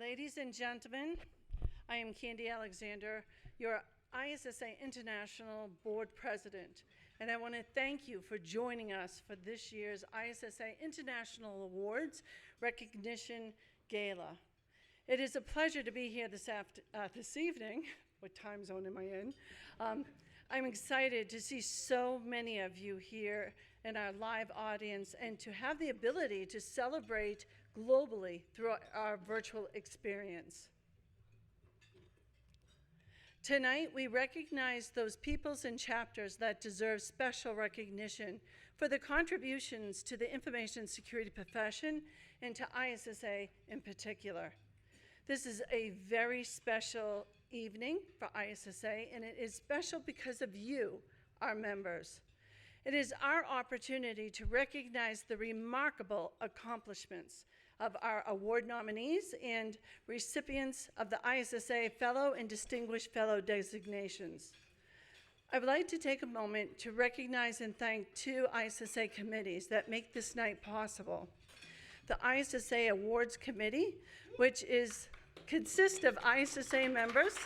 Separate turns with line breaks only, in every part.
Ladies and gentlemen, I am Candy Alexander, your ISSA International Board President, and I want to thank you for joining us for this year's ISSA International Awards Recognition Gala. It is a pleasure to be here this evening. What time zone am I in? I'm excited to see so many of you here in our live audience and to have the ability to celebrate globally through our virtual experience. Tonight, we recognize those peoples and chapters that deserve special recognition for their contributions to the information security profession and to ISSA in particular. This is a very special evening for ISSA, and it is special because of you, our members. It is our opportunity to recognize the remarkable accomplishments of our award nominees and recipients of the ISSA Fellow and Distinguished Fellow designations. I would like to take a moment to recognize and thank two ISSA committees that make this night possible. The ISSA Awards Committee, which consists of ISSA members.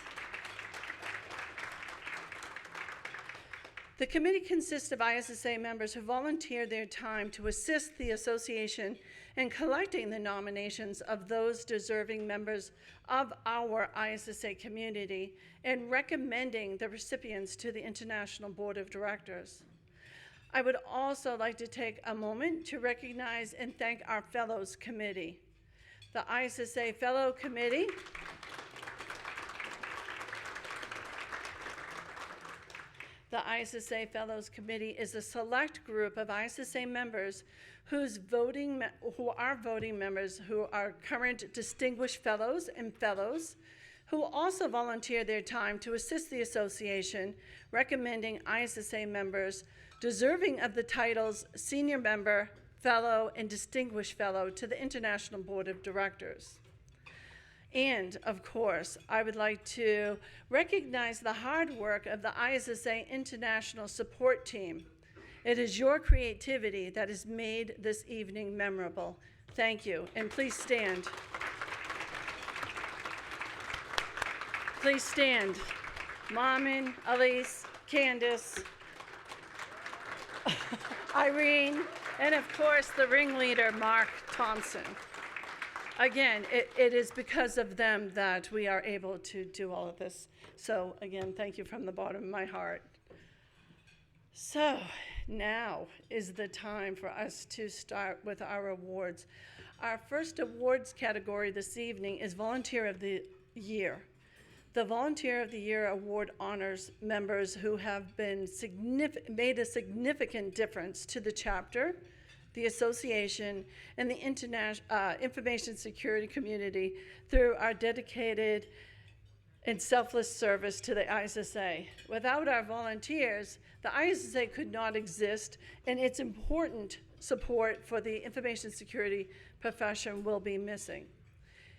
The committee consists of ISSA members who volunteer their time to assist the association in collecting the nominations of those deserving members of our ISSA community and recommending the recipients to the International Board of Directors. I would also like to take a moment to recognize and thank our Fellows Committee. The ISSA Fellow Committee The ISSA Fellows Committee is a select group of ISSA members who are voting members who are current distinguished fellows and fellows who also volunteer their time to assist the association, recommending ISSA members deserving of the titles Senior Member, Fellow, and Distinguished Fellow to the International Board of Directors. And, of course, I would like to recognize the hard work of the ISSA International Support Team. It is your creativity that has made this evening memorable. Thank you, and please stand. Please stand. Maman, Elise, Candace, Irene, and of course the ringleader, Mark Thompson. Again, it is because of them that we are able to do all of this. So again, thank you from the bottom of my heart. So now is the time for us to start with our awards. Our first awards category this evening is Volunteer of the Year. The Volunteer of the Year award honors members who have been made a significant difference to the chapter, the association, and the information security community through our dedicated and selfless service to the ISSA. Without our volunteers, the ISSA could not exist, and its important support for the information security profession will be missing.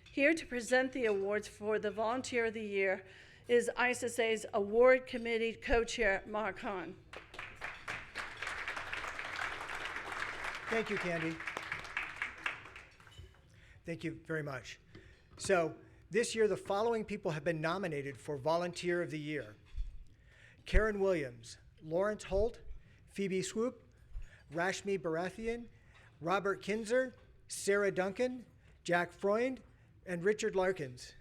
Here to present the awards for the Volunteer of the Year is ISSA's Award Committee Co-Chair, Mark Hahn.
Thank you, Candy. Thank you very much. So this year, the following people have been nominated for Volunteer of the Year: Karen Williams, Lawrence Holt, Phoebe Swoop, Rashmi Baratheon, Robert Kinzer, Sarah Duncan, Jack Freund, and Richard Larkins.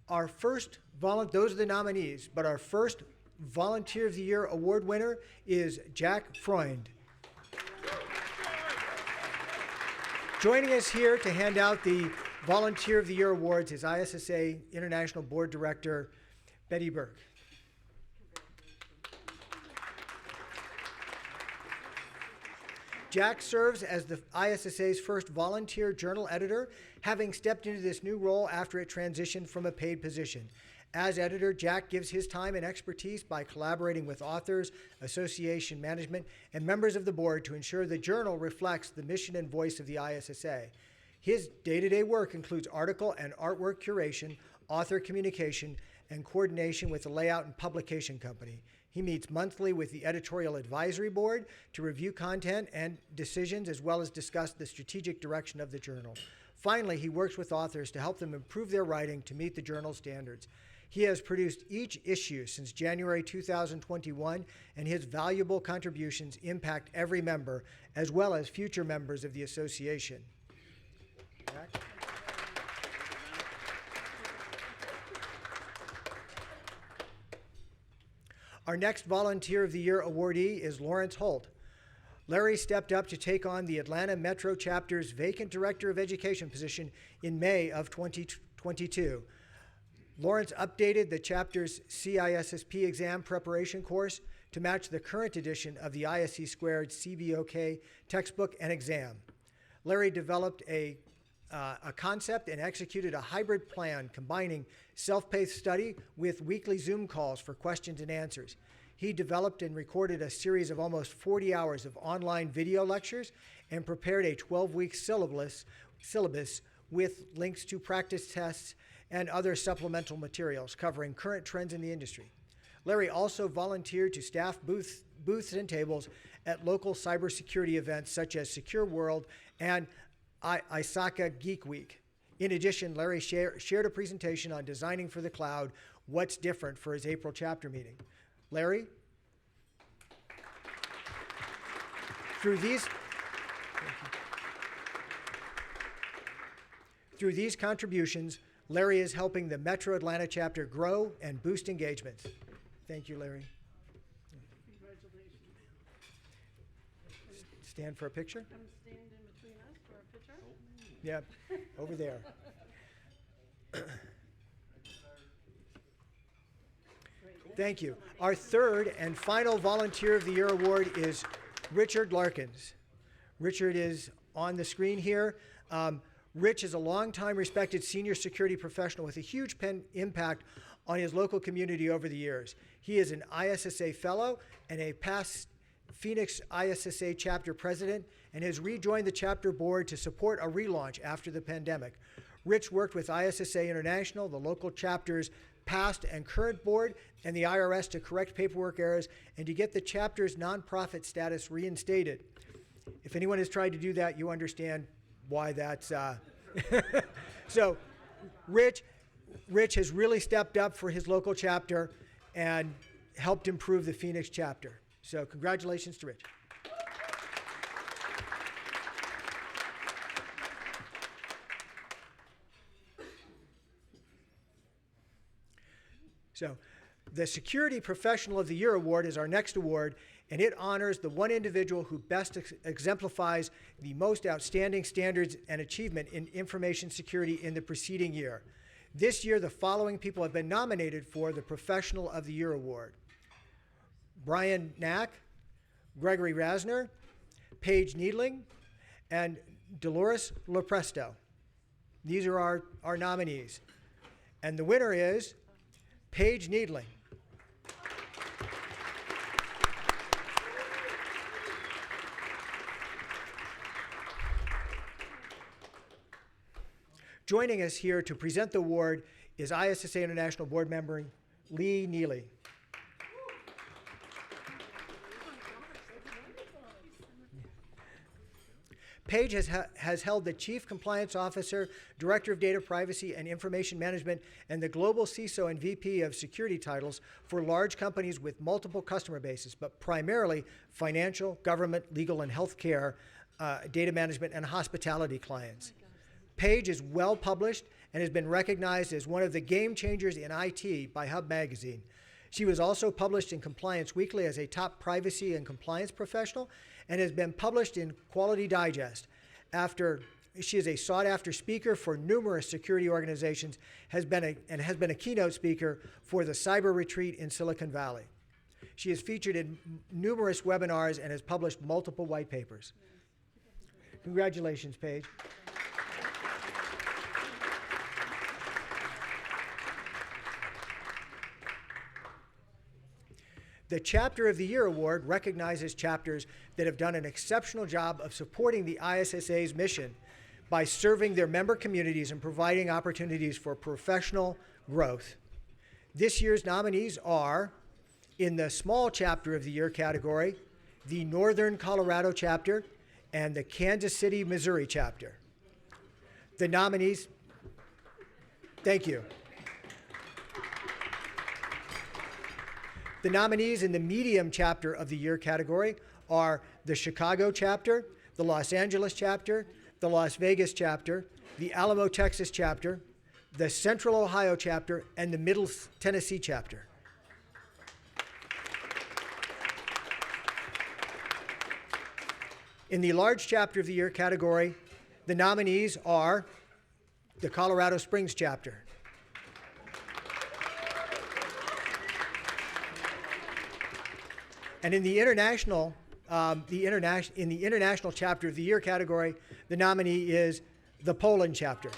Those are the nominees, but our first Volunteer of the Year award winner is Jack Freund. Joining us here to hand out the Volunteer of the Year awards is ISSA International Board Director Betty Burke. Jack serves as the ISSA's first volunteer journal editor, having stepped into this new role after it transitioned from a paid position. As editor, Jack gives his time and expertise by collaborating with authors, association management, and members of the board to ensure the journal reflects the mission and voice of the ISSA. His day-to-day work includes article and artwork curation, author communication, and coordination with the layout and publication company. He meets monthly with the editorial advisory board to review content and decisions, as well as discuss the strategic direction of the journal. Finally, he works with authors to help them improve their writing to meet the journal standards. He has produced each issue since January 2021, and his valuable contributions impact every member, as well as future members of the association. Jack? Our next Volunteer of the Year awardee is Lawrence Holt. Larry stepped up to take on the Atlanta Metro Chapter's vacant Director of Education position in May of 2022. Lawrence updated the chapter's CISSP exam preparation course to match the current edition of the ISC Squared CBOK textbook and exam. Larry developed a concept and executed a hybrid plan combining self-paced study with weekly Zoom calls for questions and answers. He developed and recorded a series of almost 40 hours of online video lectures and prepared a 12-week syllabus with links to practice tests and other supplemental materials covering current trends in the industry. Larry also volunteered to staff booths and tables at local cybersecurity events such as Secure World and ISSA Geek Week. In addition, Larry shared a presentation on designing for the cloud, what's different, for his April chapter meeting. Larry? Through these contributions, Larry is helping the Metro Atlanta chapter grow and boost engagements. Thank you, Larry.
Congratulations.
Stand for a picture?
Come stand in between us for a picture.
Yeah, over there. Thank you. Our third and final Volunteer of the Year award is Richard Larkins. Richard is on the screen here. Rich is a longtime respected senior security professional with a huge impact on his local community over the years. He is an ISSA fellow and a past Phoenix ISSA chapter president, and has rejoined the chapter board to support a relaunch after the pandemic. Rich worked with ISSA International, the local chapter's past and current board, and the IRS to correct paperwork errors and to get the chapter's nonprofit status reinstated. If anyone has tried to do that, you understand why that's... So Rich has really stepped up for his local chapter and helped improve the Phoenix chapter. So congratulations to Rich. So the Security Professional of the Year Award is our next award, and it honors the one individual who best exemplifies the most outstanding standards and achievement in information security in the preceding year. This year, the following people have been nominated for the Professional of the Year Award: Brian Knack, Gregory Rasner, Paige Needling, and Dolores Lopresto. These are our nominees. And the winner is Paige Needling. Joining us here to present the award is ISSA International Board member Lee Neely. Paige has held the Chief Compliance Officer, Director of Data Privacy and Information Management, and the Global CISO and VP of Security titles for large companies with multiple customer bases, but primarily financial, government, legal, and healthcare, data management, and hospitality clients. Paige is well published and has been recognized as one of the game changers in IT by Hub Magazine. She was also published in Compliance Weekly as a top privacy and compliance professional, and has been published in Quality Digest. She is a sought-after speaker for numerous security organizations, has been a keynote speaker for the Cyber Retreat in Silicon Valley. She is featured in numerous webinars and has published multiple white papers. Congratulations, Paige. The Chapter of the Year Award recognizes chapters that have done an exceptional job of supporting the ISSA's mission by serving their member communities and providing opportunities for professional growth. This year's nominees are, in the Small Chapter of the Year category, the Northern Colorado Chapter and the Kansas City, Missouri Chapter. The nominees, thank you. The nominees in the medium chapter of the year category are the Chicago chapter, the Los Angeles chapter, the Las Vegas chapter, the Alamo, Texas chapter, the Central Ohio chapter, and the Middle Tennessee chapter. In the large chapter of the year category, the nominees are the Colorado Springs chapter, and in the international chapter of the year category, the nominee is the Poland chapter.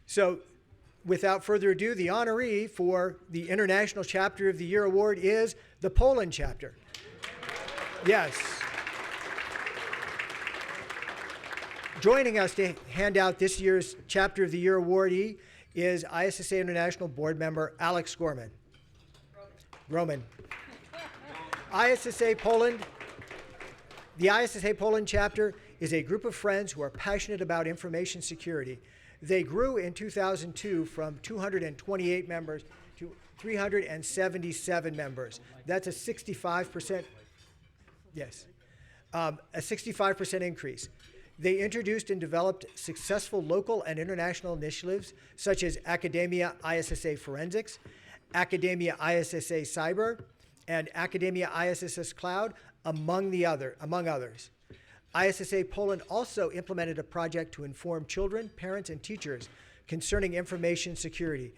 So, without further ado, the honoree for the International Chapter of the Year award is the Poland chapter. Yes. Joining us to hand out this year's Chapter of the Year awardee is ISSA International Board member Alex Gorman. Roman. ISSA Poland. The ISSA Poland chapter is a group of friends who are passionate about information security. They grew in 2002 from 228 members to 377 members. That's a 65%, yes, a 65% increase. They introduced and developed successful local and international initiatives such as Academia ISSA Forensics, Academia ISSA Cyber, and Academia ISSA Cloud, among others. ISSA Poland also implemented a project to inform children, parents, and teachers concerning information security.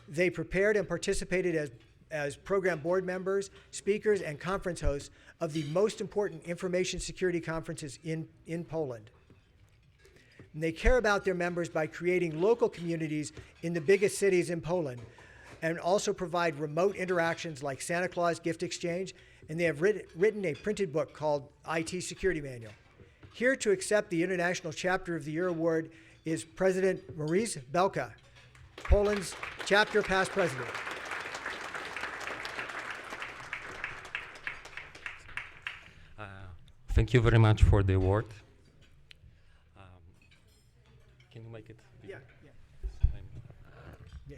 They prepared and participated as program board members, speakers, and conference hosts of the most important information security conferences in Poland. And they care about their members by creating local communities in the biggest cities in Poland, and also provide remote interactions like Santa Claus gift exchange, and they have written a printed book called IT Security Manual. Here to accept the International Chapter of the Year award is President Maurice Belka, Poland's chapter past president.
Thank you very much for the award. Can you make it bigger?
Yeah.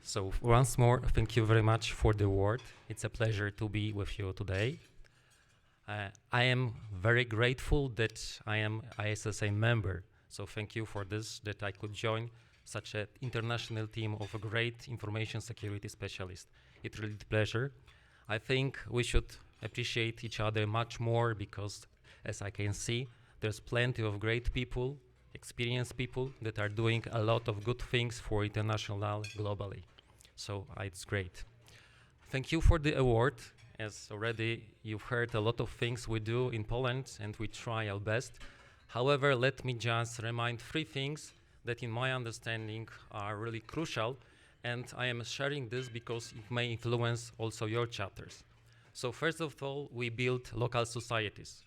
So once more, thank you very much for the award. It's a pleasure to be with you today. I am very grateful that I am ISSA member. So thank you for this, that I could join such an international team of a great information security specialist. It's really a pleasure. I think we should appreciate each other much more because, as I can see, there's plenty of great people, experienced people that are doing a lot of good things for international globally. So it's great. Thank you for the award. As already you've heard a lot of things we do in Poland and we try our best. However, let me just remind 3 things that in my understanding are really crucial, and I am sharing this because it may influence also your chapters. So first of all, we build local societies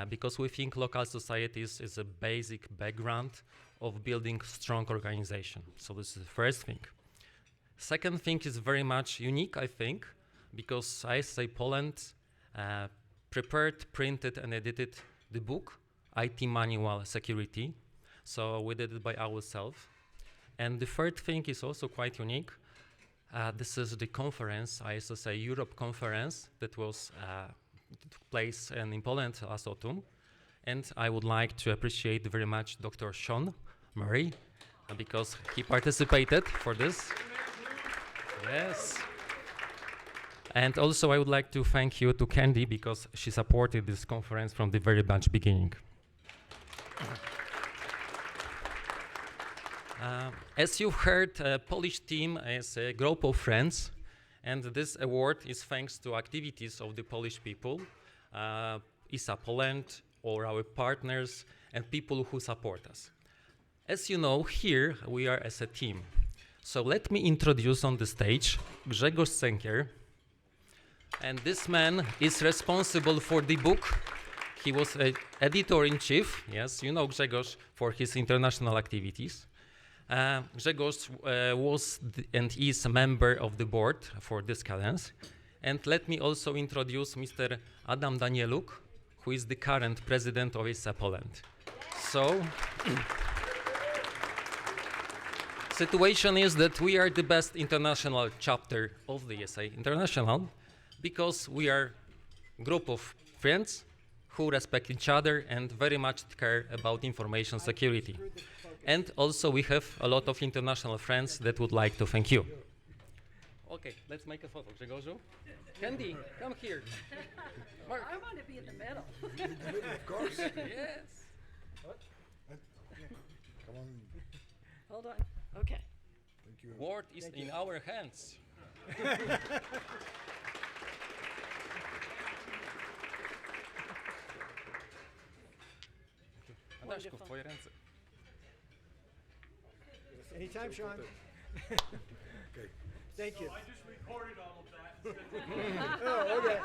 because we think local societies is a basic background of building strong organization. So this is the first thing. Second thing is very much unique, I think, because ISSA Poland prepared, printed, and edited the book, IT Manual Security. So we did it by ourselves. And the third thing is also quite unique. This is the conference, ISSA Europe conference, that was took place in Poland last autumn. And I would like to appreciate very much Dr. Sean Murray, because he participated for this. Yes. And also I would like to thank you to Candy because she supported this conference from the very much beginning. As you heard, Polish team is a group of friends, and this award is thanks to activities of the Polish people, ISSA Poland, or our partners, and people who support us. As you know, here we are as a team. So let me introduce on the stage Grzegorz Sękier. And this man is responsible for the book. He was an editor-in-chief, yes, you know Grzegorz for his international activities. Grzegorz was and is a member of the board for this cadence. And let me also introduce Mr. Adam Danieluk, who is the current president of ISSA Poland. So, situation is that we are the best international chapter of the ISSA International because we are a group of friends who respect each other and very much care about information security. And also we have a lot of international friends that would like to thank you. Okay, let's make a photo. Grzegorzu? Candy, come here. Mark.
I want to be in the middle.
Of course.
Yes.
Come on.
Hold on. Okay.
Thank you.
Word is in our hands. Adaszku, w twoje ręce.
Anytime, Sean.
Okay.
Thank you.
I just recorded all of that.
Oh, okay.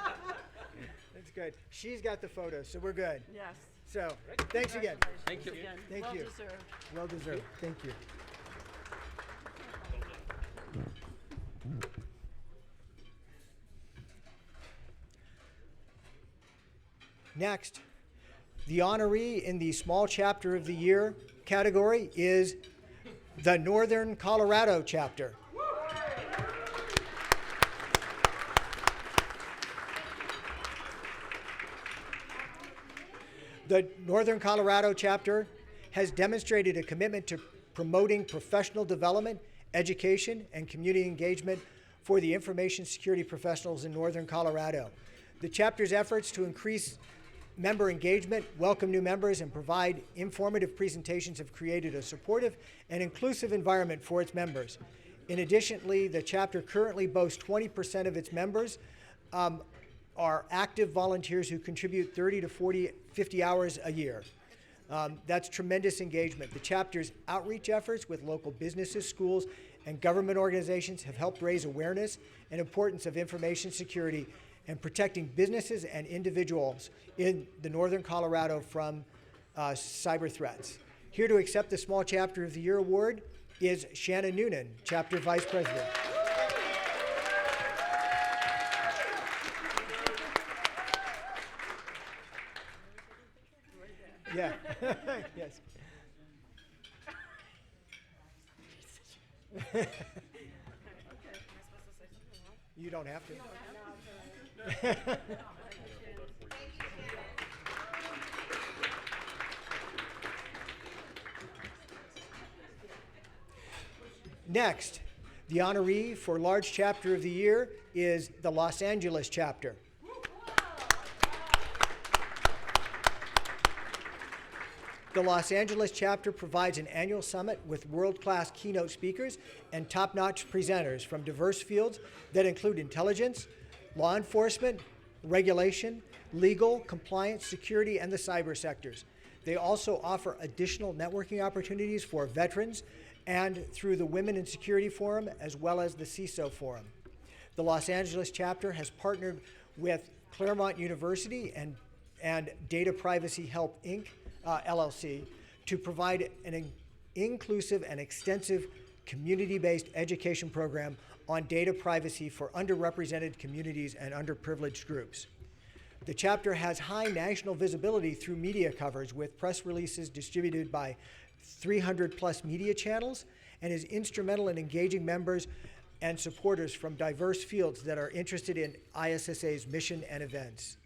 That's good. She's got the photos, so we're good.
Yes.
So, thanks again.
Thank you.
Again,
Thank
well
you.
deserved.
Well deserved. Thank you. Next, the honoree in the Small Chapter of the Year category is the Northern Colorado chapter. The Northern Colorado chapter has demonstrated a commitment to promoting professional development, education, and community engagement for the information security professionals in Northern Colorado. The chapter's efforts to increase member engagement, welcome new members, and provide informative presentations have created a supportive and inclusive environment for its members. In addition, the chapter currently boasts 20% of its members are active volunteers who contribute 30 to 50 hours a year. That's tremendous engagement. The chapter's outreach efforts with local businesses, schools, and government organizations have helped raise awareness and importance of information security and protecting businesses and individuals in the Northern Colorado from cyber threats. Here to accept the Small Chapter of the Year award is Shannon Noonan, Chapter Vice President. Yeah. Yes. You don't have to. Next, the honoree for Large Chapter of the Year is the Los Angeles chapter. The Los Angeles chapter provides an annual summit with world-class keynote speakers and top-notch presenters from diverse fields that include intelligence, law enforcement, regulation, legal, compliance, security, and the cyber sectors. They also offer additional networking opportunities for veterans and through the Women in Security Forum as well as the CISO Forum. The Los Angeles chapter has partnered with Claremont University and Data Privacy Help, Inc., LLC, to provide an inclusive and extensive community-based education program on data privacy for underrepresented communities and underprivileged groups. The chapter has high national visibility through media coverage with press releases distributed by 300 plus media channels and is instrumental in engaging members and supporters from diverse fields that are interested in ISSA's mission and events.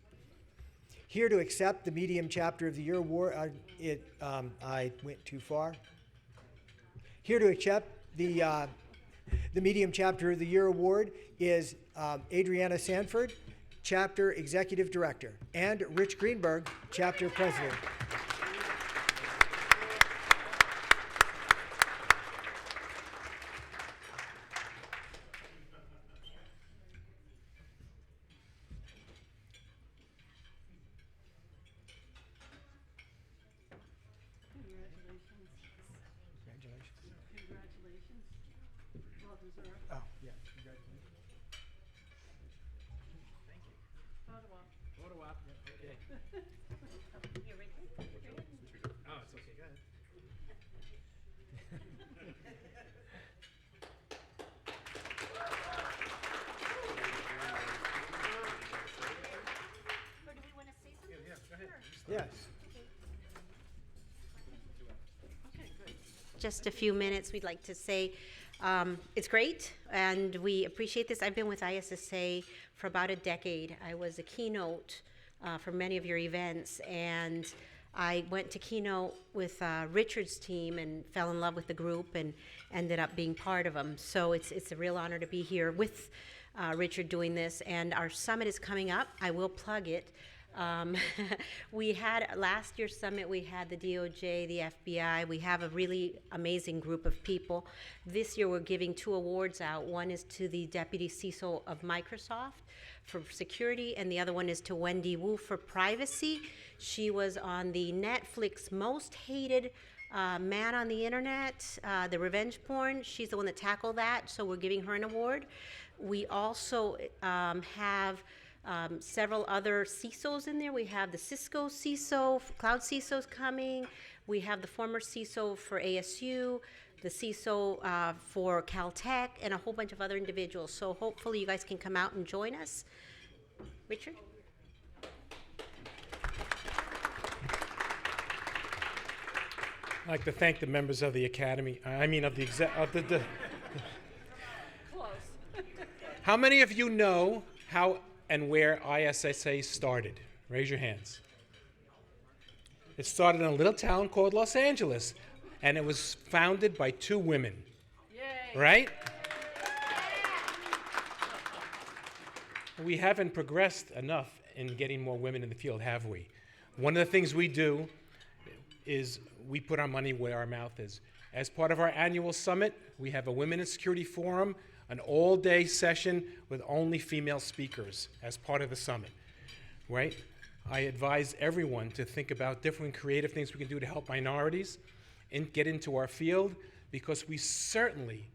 Here to accept the Medium Chapter of the Year award, I went too far. Here to accept the Medium Chapter of the Year award is Adriana Sanford, Chapter Executive Director, and Rich Greenberg, Chapter President.
Congratulations. Well deserved.
Oh, yeah, congratulations. Thank you.
Photo op.
Photo op. Yeah, okay.
You ready?
Oh, it's okay. Go ahead. Yes.
Just a few minutes, we'd like to say it's great, and we appreciate this. I've been with ISSA for about a decade. I was a keynote for many of your events, and I went to keynote with Richard's team and fell in love with the group and ended up being part of them. So it's a real honor to be here with Richard doing this, and our summit is coming up. I will plug it. We had last year's summit, we had the DOJ, the FBI. We have a really amazing group of people. This year we're giving 2 awards out. One is to the Deputy CISO of Microsoft for security, and the other one is to Wendy Wu for privacy. She was on the Netflix most hated man on the internet, the revenge porn. She's the one that tackled that, so we're giving her an award. We also have several other CISOs in there. We have the Cisco CISO, Cloud CISOs coming. We have the former CISO for ASU, the CISO for Caltech, and a whole bunch of other individuals. So hopefully you guys can come out and join us. Richard?
I'd like to thank the members of the Academy, How many of you know how and where ISSA started? Raise your hands. It started in a little town called Los Angeles, and it was founded by 2 women. Yay. Right? We haven't progressed enough in getting more women in the field, have we? One of the things we do is we put our money where our mouth is. As part of our annual summit, we have a Women in Security Forum, an all-day session with only female speakers as part of the summit, right? I advise everyone to think about different creative things we can do to help minorities and get into our field, because we certainly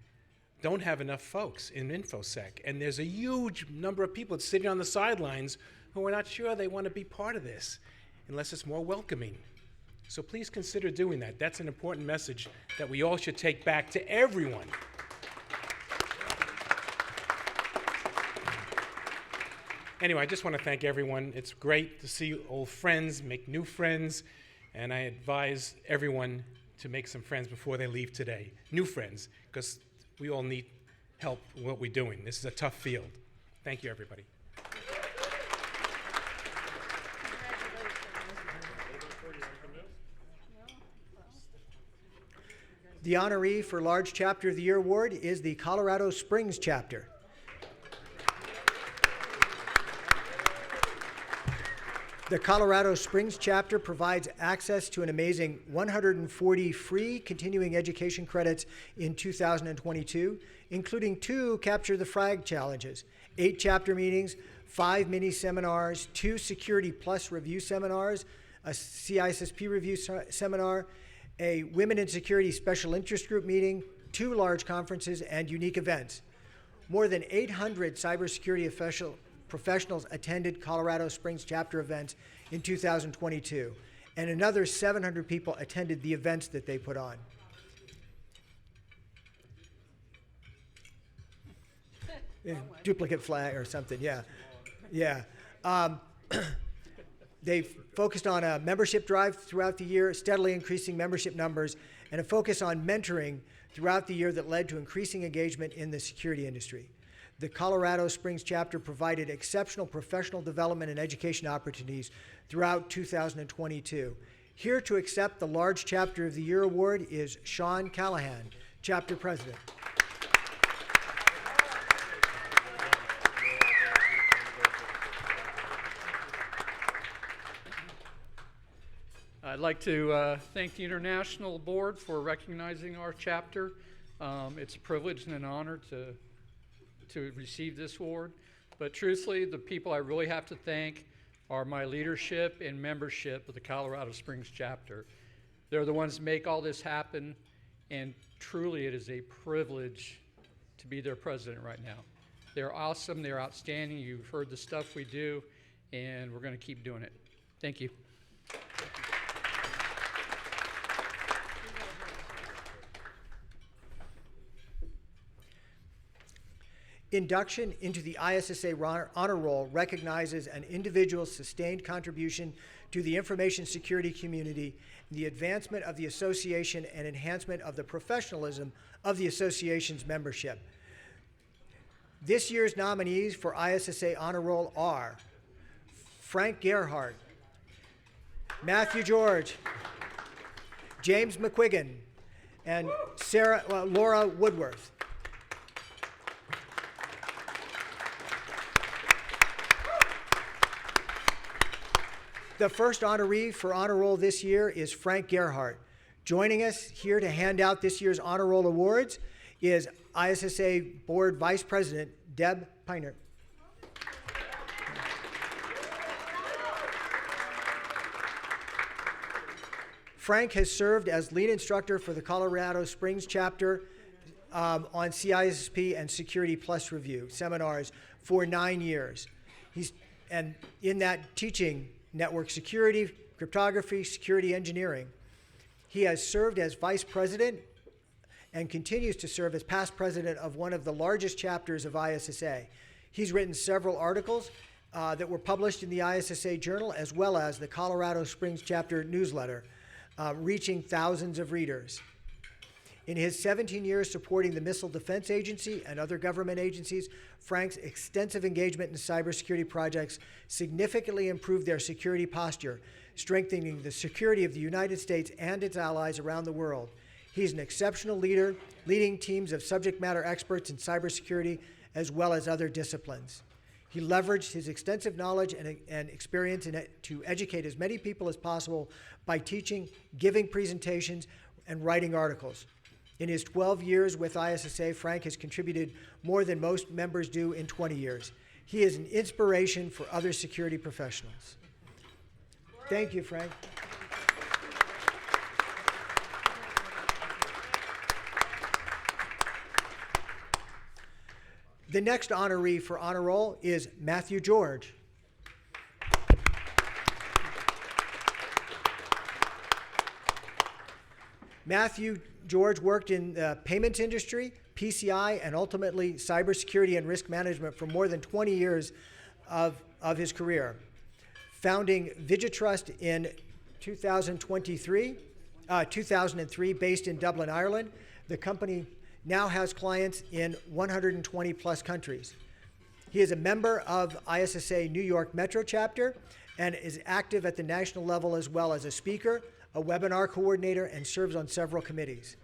don't have enough folks in InfoSec, and there's a huge number of people sitting on the sidelines who are not sure they want to be part of this unless it's more welcoming. So please consider doing that. That's an important message that we all should take back to everyone. Anyway, I just want to thank everyone. It's great to see old friends, make new friends, and I advise everyone to make some friends before they leave today. New friends, because we all need help with what we're doing. This is a tough field. Thank you, everybody.
The honoree for Large Chapter of the Year Award is the Colorado Springs chapter. The Colorado Springs chapter provides access to an amazing 140 free continuing education credits in 2022, including 2 Capture the Flag challenges, 8 chapter meetings, 5 mini seminars, 2 Security Plus review seminars, a CISSP review seminar, a Women in Security Special Interest Group meeting, 2 large conferences, and unique events. More than 800 cybersecurity professionals attended Colorado Springs chapter events in 2022, and another 700 people attended the events that they put on. Yeah, duplicate flag or something, yeah. Yeah. They focused on a membership drive throughout the year, steadily increasing membership numbers, and a focus on mentoring throughout the year that led to increasing engagement in the security industry. The Colorado Springs chapter provided exceptional professional development and education opportunities throughout 2022. Here to accept the Large Chapter of the Year award is Sean Callahan, chapter president.
I'd like to thank the International Board for recognizing our chapter. It's a privilege and an honor to receive this award. But truthfully, the people I really have to thank are my leadership and membership of the Colorado Springs chapter. They're the ones that make all this happen, and truly it is a privilege to be their president right now. They're awesome, they're outstanding. You've heard the stuff we do, and we're going to keep doing it. Thank you.
Induction into the ISSA Honor Roll recognizes an individual's sustained contribution to the information security community, the advancement of the association, and enhancement of the professionalism of the association's membership. This year's nominees for ISSA Honor Roll are Frank Gerhardt, Matthew George, James McQuiggan, and Laura Woodworth. The first honoree for Honor Roll this year is Frank Gerhardt. Joining us here to hand out this year's Honor Roll awards is ISSA Board Vice President Deb Piner. Frank has served as lead instructor for the Colorado Springs chapter on CISSP and Security Plus Review seminars for 9 years. And in that teaching network security, cryptography, security engineering. He has served as vice president and continues to serve as past president of one of the largest chapters of ISSA. He's written several articles that were published in the ISSA Journal, as well as the Colorado Springs chapter newsletter, reaching thousands of readers. In his 17 years supporting the Missile Defense Agency and other government agencies, Frank's extensive engagement in cybersecurity projects significantly improved their security posture, strengthening the security of the United States and its allies around the world. He's an exceptional leader, leading teams of subject matter experts in cybersecurity as well as other disciplines. He leveraged his extensive knowledge and experience to educate as many people as possible by teaching, giving presentations, and writing articles. In his 12 years with ISSA, Frank has contributed more than most members do in 20 years. He is an inspiration for other security professionals. Thank you, Frank. The next honoree for Honor Roll is Matthew George. Matthew George worked in the payments industry, PCI, and ultimately cybersecurity and risk management for more than 20 years of his career. Founding Vigitrust in 2003, based in Dublin, Ireland, the company now has clients in 120 plus countries. He is a member of ISSA New York Metro chapter and is active at the national level as well as a speaker, a webinar coordinator, and serves on several committees.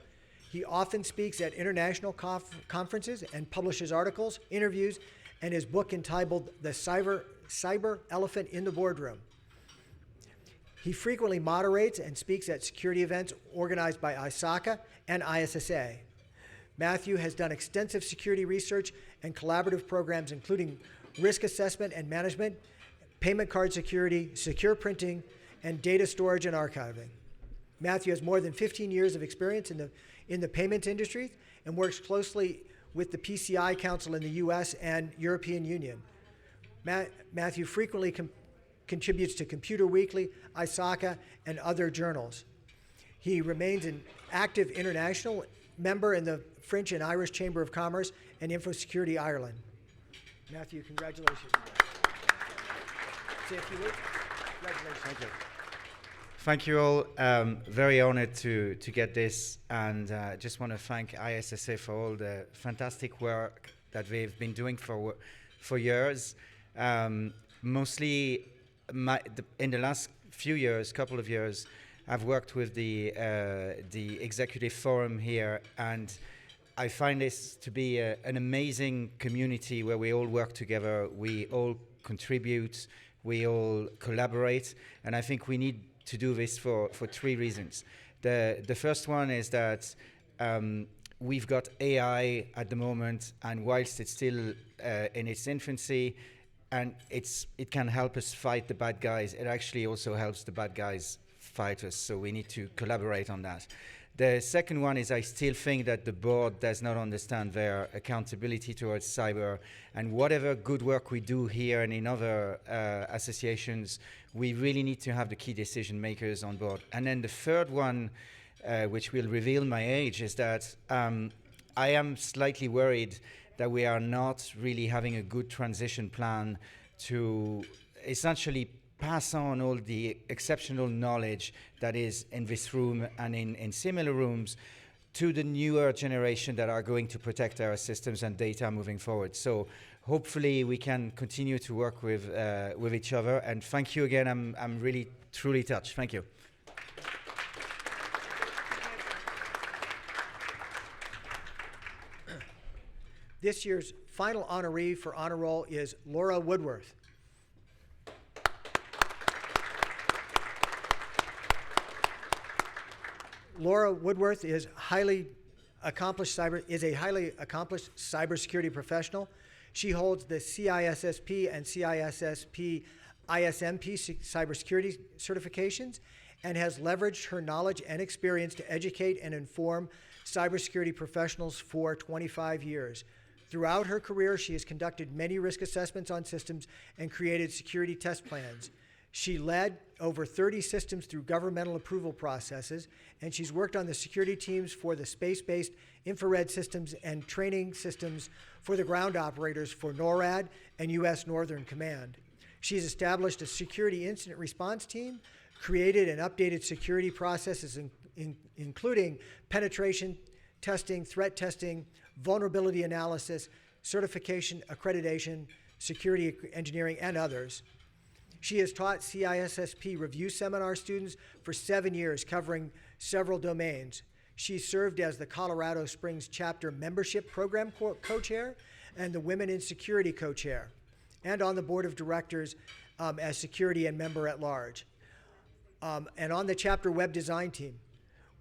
He often speaks at international conferences and publishes articles, interviews, and his book entitled The Cyber Elephant in the Boardroom. He frequently moderates and speaks at security events organized by ISACA and ISSA. Matthew has done extensive security research and collaborative programs, including risk assessment and management, payment card security, secure printing, and data storage and archiving. Matthew has more than 15 years of experience in the payment industry and works closely with the PCI Council in the US and European Union. Matthew frequently contributes to Computer Weekly, ISACA, and other journals. He remains an active international member in the French and Irish Chamber of Commerce and InfoSecurity Ireland. Matthew, congratulations. Say a few words. Congratulations.
Thank you. Thank you all. Very honored to get this, and just want to thank ISSA for all the fantastic work that they've been doing for years. Mostly in the last couple of years, I've worked with the executive forum here, and I find this to be an amazing community where we all work together, we all contribute, we all collaborate, and I think we need to do this for 3 reasons. The first one is that we've got AI at the moment, and whilst it's still in its infancy, and it can help us fight the bad guys, it actually also helps the bad guys fight us, so we need to collaborate on that. The second one is I still think that the board does not understand their accountability towards cyber, and whatever good work we do here and in other associations, we really need to have the key decision makers on board. And then the third one, which will reveal my age, is that I am slightly worried that we are not really having a good transition plan to essentially pass on all the exceptional knowledge that is in this room and in similar rooms to the newer generation that are going to protect our systems and data moving forward. So hopefully we can continue to work with each other. And thank you again. I'm really, truly touched. Thank you.
This year's final honoree for Honor Roll is Laura Woodworth. Laura Woodworth is a highly accomplished cybersecurity professional. She holds the CISSP and CISSP ISMP cybersecurity certifications and has leveraged her knowledge and experience to educate and inform cybersecurity professionals for 25 years. Throughout her career, she has conducted many risk assessments on systems and created security test plans. She led over 30 systems through governmental approval processes, and she's worked on the security teams for the space-based infrared systems and training systems for the ground operators for NORAD and U.S. Northern Command. She's established a security incident response team, created and updated security processes, including penetration testing, threat testing, vulnerability analysis, certification, accreditation, security engineering, and others. She has taught CISSP review seminar students for 7 years, covering several domains. She served as the Colorado Springs Chapter Membership Program Co-Chair and the Women in Security Co-Chair, and on the Board of Directors as Security and Member at Large, and on the Chapter Web Design Team.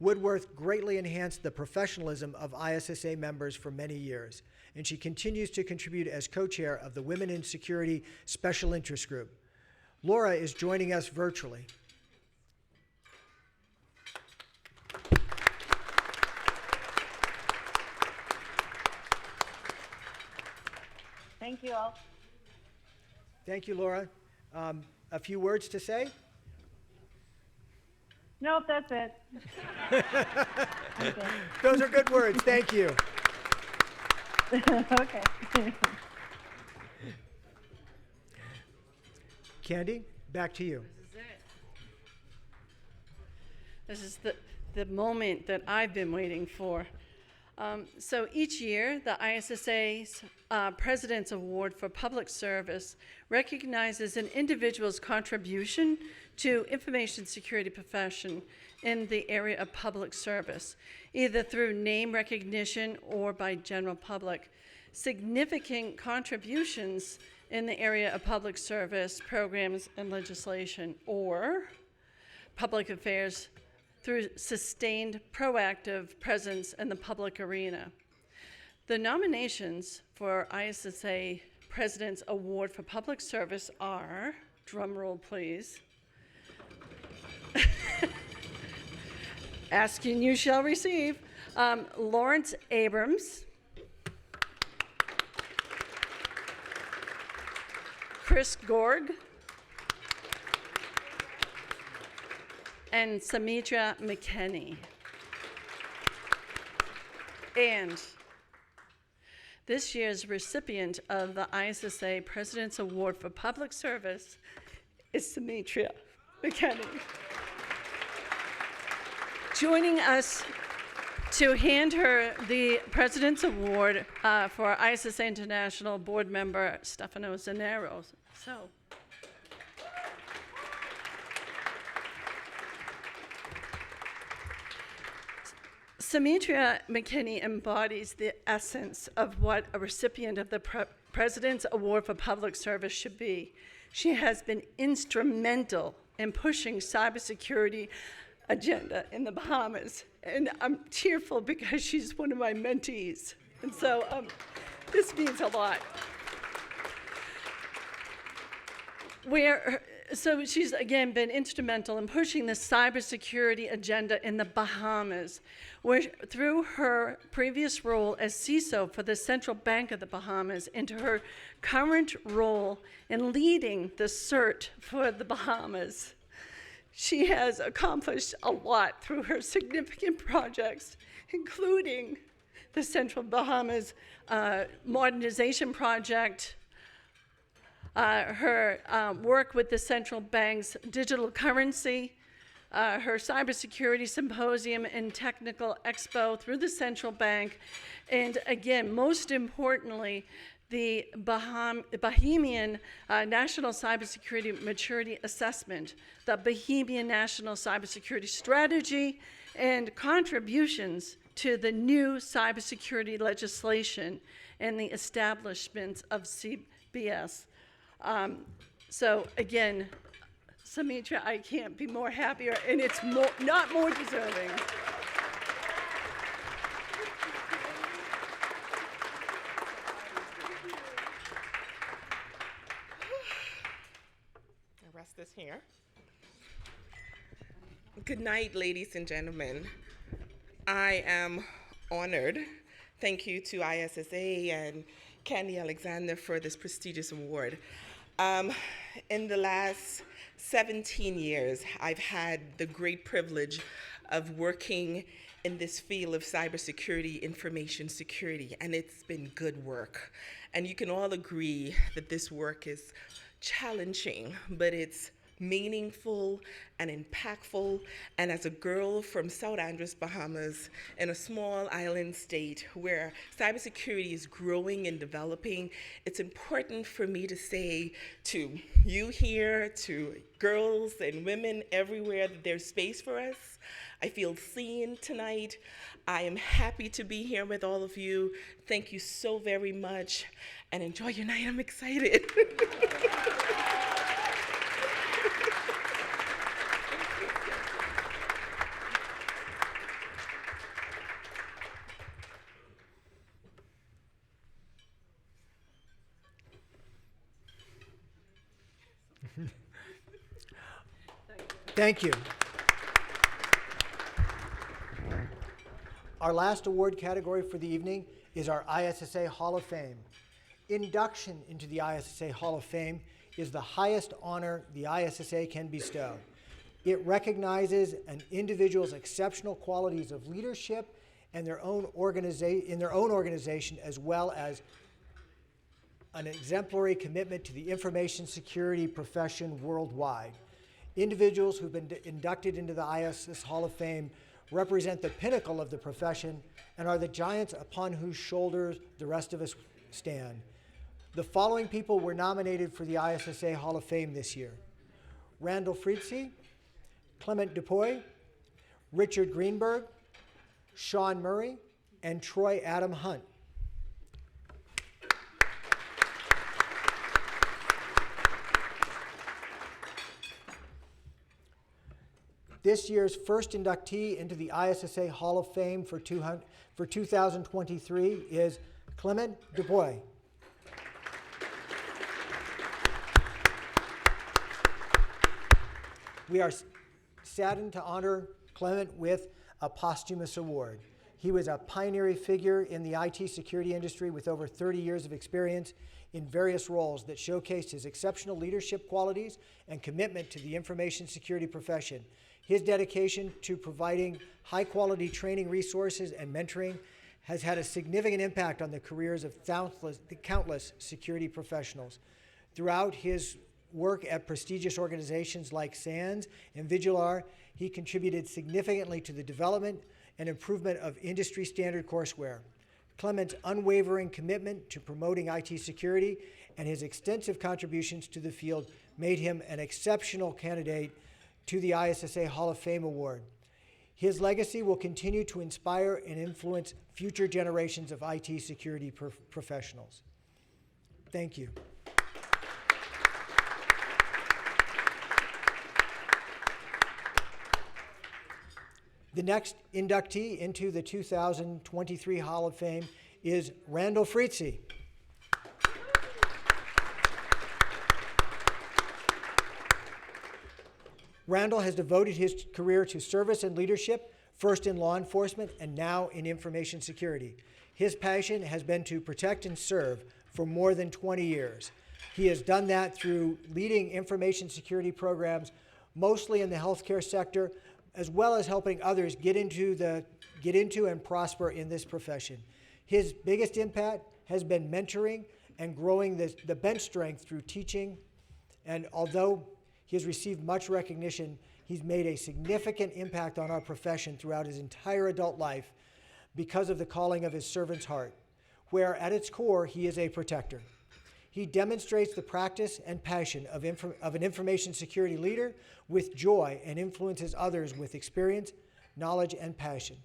Woodworth greatly enhanced the professionalism of ISSA members for many years, and she continues to contribute as co-chair of the Women in Security Special Interest Group. Laura is joining us virtually.
Thank you all.
Thank you, Laura. A few words to say?
Nope, that's it. Okay.
Those are good words. Thank you.
Okay.
Candy, back to you.
This is the moment that I've been waiting for. So each year, the ISSA's President's Award for Public Service recognizes an individual's contribution to information security profession in the area of public service, either through name recognition or by general public. Significant contributions in the area of public service programs and legislation, or public affairs through sustained proactive presence in the public arena. The nominations for ISSA President's Award for Public Service are, drum roll please, asking you shall receive, Lawrence Abrams, Chris Gorg, and Samitra McKenney. And this year's recipient of the ISSA President's Award for Public Service is Samitra McKenney. Joining us to hand her the President's Award for ISSA International Board Member Stefano Zanero. So. Samitra McKinney embodies the essence of what a recipient of the President's Award for Public Service should be. She has been instrumental in pushing cybersecurity agenda in the Bahamas, and I'm tearful because she's one of my mentees, and so this means a lot. So she's, again, been instrumental in pushing the cybersecurity agenda in the Bahamas, where through her previous role as CISO for the Central Bank of the Bahamas into her current role in leading the CERT for the Bahamas, she has accomplished a lot through her significant projects, including the Central Bahamas modernization project, her work with the central bank's digital currency, her cybersecurity symposium and technical expo through the central bank, and again, most importantly, the Bahamian National Cybersecurity Maturity Assessment, the Bahamian National Cybersecurity Strategy, and contributions to the new cybersecurity legislation and the establishment of CBS. So again, Samitra, I can't be more happier, and it's not more deserving.
I'll rest this here. Good night, ladies and gentlemen. I am honored. Thank you to ISSA and Candy Alexander for this prestigious award. In the last 17 years, I've had the great privilege of working in this field of cybersecurity, information security, and it's been good work. And you can all agree that this work is challenging, but it's meaningful and impactful. And as a girl from South Andros, Bahamas, in a small island state where cybersecurity is growing and developing, it's important for me to say to you here, to girls and women everywhere, that there's space for us. I feel seen tonight. I am happy to be here with all of you. Thank you so very much, and enjoy your night. I'm excited.
Thank you. Our last award category for the evening is our ISSA Hall of Fame. Induction into the ISSA Hall of Fame is the highest honor the ISSA can bestow. It recognizes an individual's exceptional qualities of leadership and their own organization, as well as an exemplary commitment to the information security profession worldwide. Individuals who've been inducted into the ISSA Hall of Fame represent the pinnacle of the profession and are the giants upon whose shoulders the rest of us stand. The following people were nominated for the ISSA Hall of Fame this year: Randall Fritzi, Clement Dupuy, Richard Greenberg, Sean Murray, and Troy Adam Hunt. This year's first inductee into the ISSA Hall of Fame for 2023 is Clement Dupuy. We are saddened to honor Clement with a posthumous award. He was a pioneering figure in the IT security industry with over 30 years of experience in various roles that showcased his exceptional leadership qualities and commitment to the information security profession. His dedication to providing high-quality training resources and mentoring has had a significant impact on the careers of countless security professionals. Throughout his work at prestigious organizations like SANS and Vigilar, he contributed significantly to the development and improvement of industry-standard courseware. Clement's unwavering commitment to promoting IT security and his extensive contributions to the field made him an exceptional candidate to the ISSA Hall of Fame Award. His legacy will continue to inspire and influence future generations of IT security professionals. Thank you. The next inductee into the 2023 Hall of Fame is Randall Fritzi. Randall has devoted his career to service and leadership, first in law enforcement and now in information security. His passion has been to protect and serve for more than 20 years. He has done that through leading information security programs, mostly in the healthcare sector, as well as helping others get into the get into and prosper in this profession. His biggest impact has been mentoring and growing the bench strength through teaching. And although he has received much recognition, he's made a significant impact on our profession throughout his entire adult life because of the calling of his servant's heart, where at its core, he is a protector. He demonstrates the practice and passion of an information security leader with joy and influences others with experience, knowledge, and passion.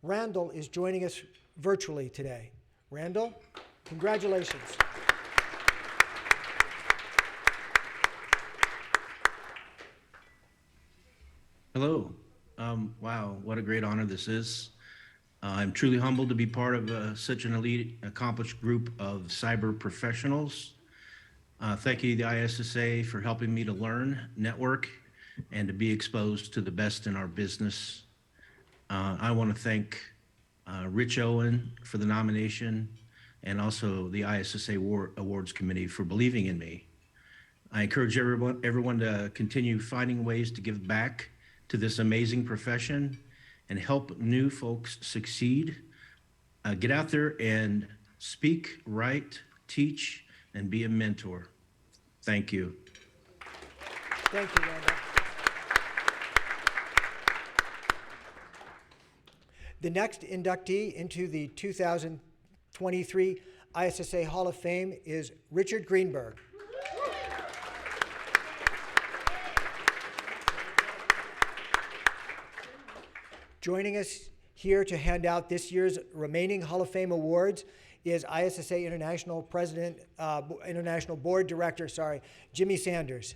Randall is joining us virtually today. Randall, congratulations.
Hello. Wow, what a great honor this is. I'm truly humbled to be part of such an elite, accomplished group of cyber professionals. Thank you to the ISSA for helping me to learn, network, and to be exposed to the best in our business. I want to thank Rich Owen for the nomination and also the ISSA Awards Committee for believing in me. I encourage everyone to continue finding ways to give back to this amazing profession and help new folks succeed. Get out there and speak, write, teach, and be a mentor. Thank you.
Thank you, Randall. The next inductee into the 2023 ISSA Hall of Fame is Richard Greenberg. Joining us here to hand out this year's remaining Hall of Fame awards is ISSA International Board Director, Jimmy Sanders.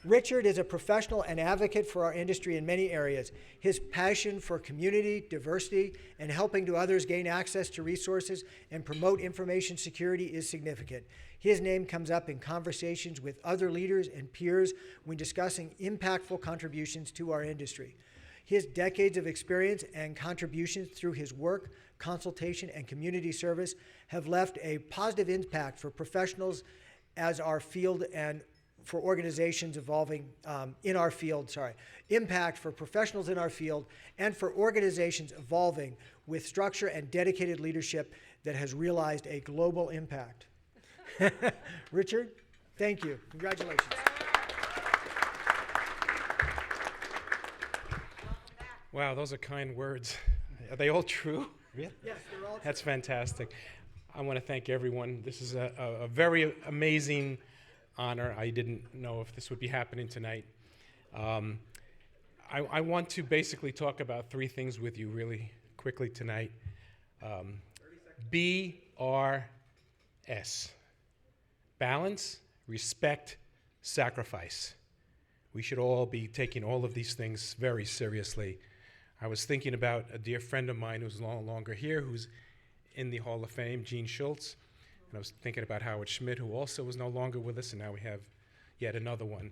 Richard is a professional and advocate for our industry in many areas. His passion for community, diversity, and helping to others gain access to resources and promote information security is significant. His name comes up in conversations with other leaders and peers when discussing impactful contributions to our industry. His decades of experience and contributions through his work, consultation, and community service have left a positive impact for professionals as our field and for organizations evolving in our field, impact for professionals in our field and for organizations evolving with structure and dedicated leadership that has realized a global impact. Richard, thank you. Congratulations.
Wow, those are kind words. Are they all true?
Yes, they're all true.
That's fantastic. I want to thank everyone. This is a very amazing honor. I didn't know if this would be happening tonight. I want to basically talk about three things with you really quickly tonight. BRS. Balance, respect, sacrifice. We should all be taking all of these things very seriously. I was thinking about a dear friend of mine who's no longer here, who's in the Hall of Fame, Gene Schultz. And I was thinking about Howard Schmidt, who also was no longer with us, and now we have yet another one.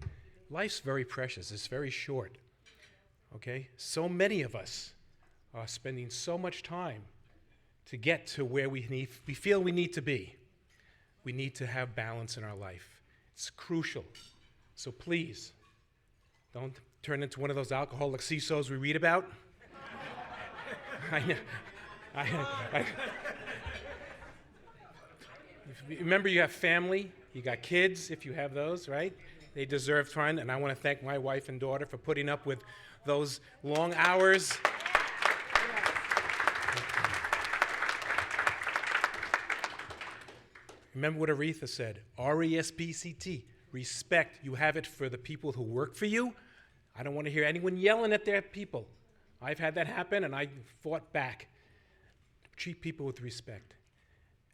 Life's very precious. It's very short, okay? So many of us are spending so much time to get to where we feel we need to be. We need to have balance in our life. It's crucial. So please, don't turn into one of those alcoholic CISOs we read about. I know. Remember, you have family, you got kids, if you have those, right? They deserve fun, and I want to thank my wife and daughter for putting up with those long hours. Remember what Aretha said, RESPCT, respect. You have it for the people who work for you. I don't want to hear anyone yelling at their people. I've had that happen, and I fought back. Treat people with respect,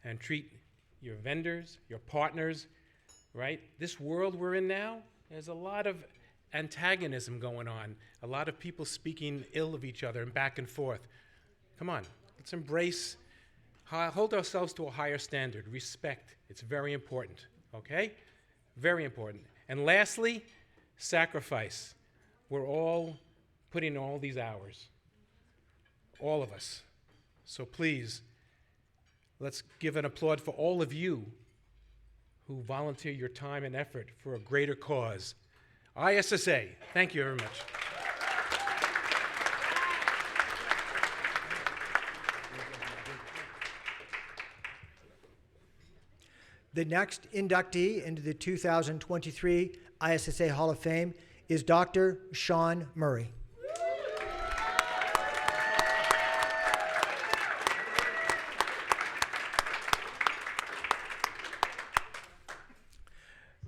and treat your vendors, your partners, right? This world we're in now, there's a lot of antagonism going on, a lot of people speaking ill of each other and back and forth. Come on, let's embrace, hold ourselves to a higher standard. Respect, it's very important, okay? Very important. And lastly, sacrifice. We're all putting in all these hours, all of us. So please, Let's give an applaud for all of you who volunteer your time and effort for a greater cause. ISSA, thank you very much.
The next inductee into the 2023 ISSA Hall of Fame is Dr. Sean Murray.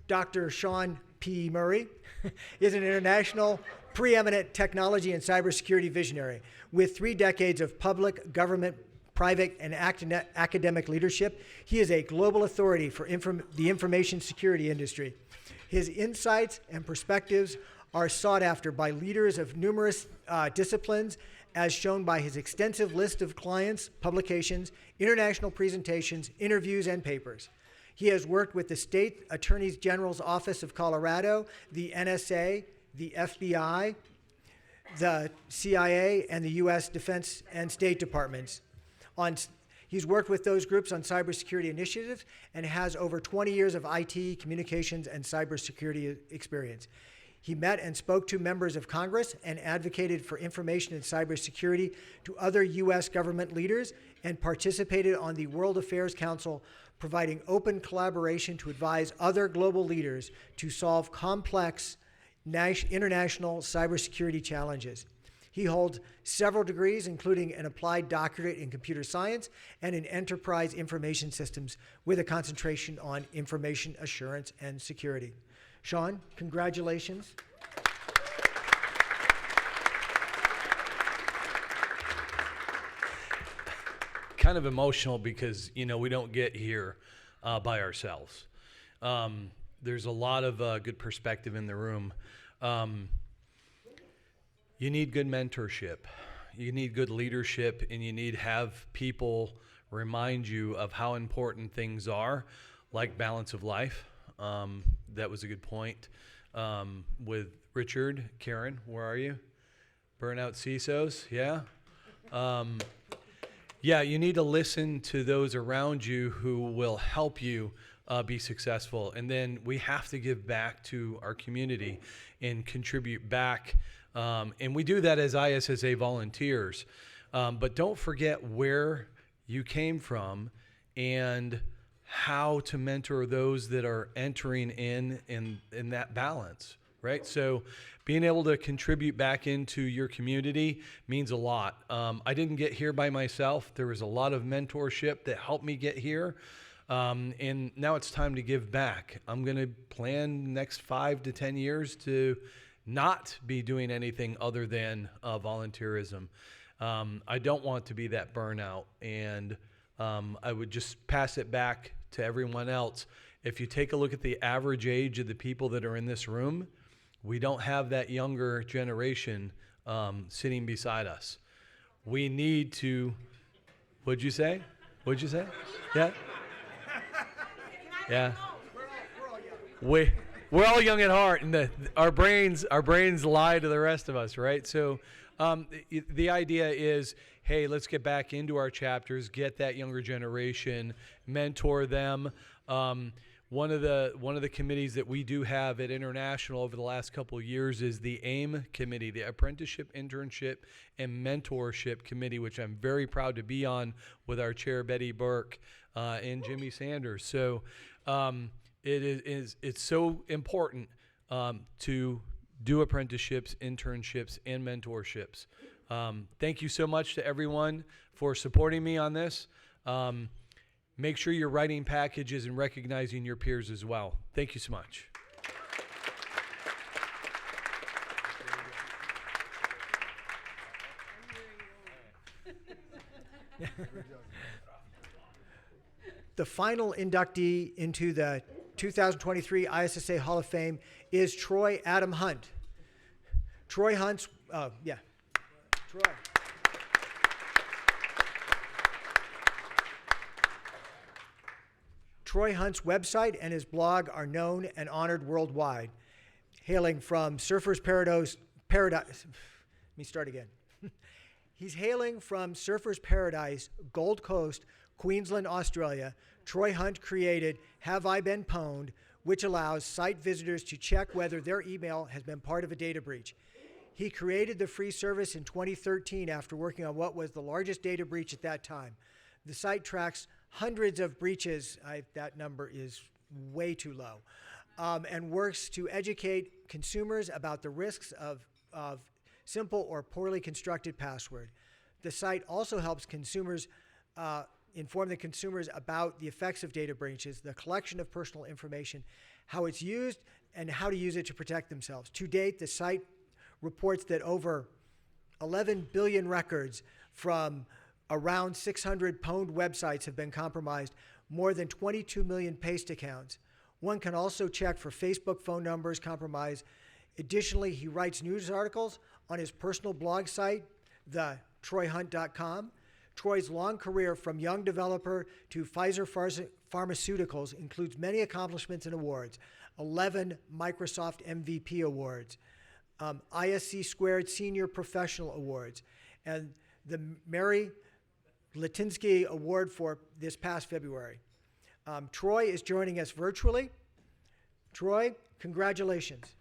Dr. Sean P. Murray is an international preeminent technology and cybersecurity visionary with 3 decades of public, government, private, and academic leadership. He is a global authority for the information security industry. His insights and perspectives are sought after by leaders of numerous disciplines, as shown by his extensive list of clients, publications, international presentations, interviews, and papers. He has worked with the State Attorney General's Office of Colorado, the NSA, the FBI, the CIA, and the U.S. Defense and State Departments. He's worked with those groups on cybersecurity initiatives and has over 20 years of IT, communications, and cybersecurity experience. He met and spoke to members of Congress and advocated for information and cybersecurity to other U.S. government leaders and participated on the World Affairs Council, providing open collaboration to advise other global leaders to solve complex international cybersecurity challenges. He holds several degrees, including an applied doctorate in computer science and in enterprise information systems with a concentration on information assurance and security. Sean, congratulations.
Kind of emotional because, we don't get here by ourselves. There's a lot of good perspective in the room. You need good mentorship, you need good leadership, and you need to have people remind you of how important things are, like balance of life. That was a good point. With Richard, Karen, where are you? Burnout CISOs, yeah? Yeah, you need to listen to those around you who will help you be successful. And then we have to give back to our community and contribute back. And we do that as ISSA volunteers. But don't forget where you came from and how to mentor those that are entering in that balance, right? So being able to contribute back into your community means a lot. I didn't get here by myself. There was a lot of mentorship that helped me get here. And now it's time to give back. I'm going to plan the next 5 to 10 years to not be doing anything other than volunteerism. I don't want to be that burnout. And I would just pass it back to everyone else. If you take a look at the average age of the people that are in this room, we don't have that younger generation sitting beside us. We need to, what'd you say? What'd you say? Yeah? Yeah. We're all young at heart, and our brains lie to the rest of us, right? So the idea is, hey, let's get back into our chapters, get that younger generation, mentor them. One of the committees that we do have at International over the last couple of years is the AIM committee, the Apprenticeship, Internship, and Mentorship Committee, which I'm very proud to be on with our chair, Betty Burke, and Jimmy Sanders. So it's so important to do apprenticeships, internships, and mentorships. Thank you so much to everyone for supporting me on this. Make sure you're writing packages and recognizing your peers as well. Thank you so much.
The final inductee into the 2023 ISSA Hall of Fame is Troy Adam Hunt. Troy Hunt's, Troy. Troy Hunt's website and his blog are known and honored worldwide. Hailing from Surfers Paradise, let me start again. He's hailing from Surfers Paradise, Gold Coast, Queensland, Australia, Troy Hunt created Have I Been Pwned, which allows site visitors to check whether their email has been part of a data breach. He created the free service in 2013 after working on what was the largest data breach at that time. The site tracks hundreds of breaches. That number is way too low. And works to educate consumers about the risks of simple or poorly constructed password. The site also helps consumers inform the consumers about the effects of data breaches, the collection of personal information, how it's used, and how to use it to protect themselves. To date, the site reports that over 11 billion records from around 600 pwned websites have been compromised, more than 22 million paste accounts. One can also check for Facebook phone numbers compromised. Additionally, he writes news articles on his personal blog site, thetroyhunt.com. Troy's long career from young developer to Pfizer Pharmaceuticals includes many accomplishments and awards, 11 Microsoft MVP awards, ISC Squared Senior Professional Awards, and the Mary Litinsky Award for this past February. Troy is joining us virtually. Troy, congratulations.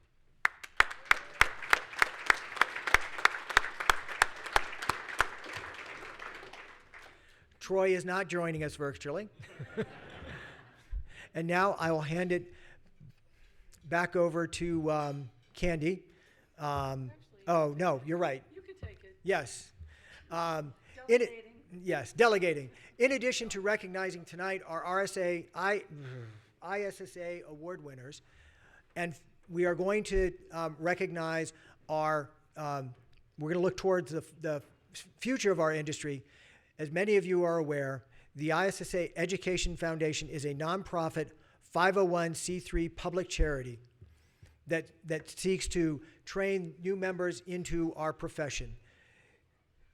Troy is not joining us virtually. And now I will hand it back over to Candy. Oh, no, you're right.
You can take it.
Yes.
Delegating.
Yes, delegating. In addition to recognizing tonight our ISSA award winners, and we are going to recognize we're going to look towards the future of our industry. As many of you are aware, the ISSA Education Foundation is a nonprofit 501c3 public charity that seeks to train new members into our profession.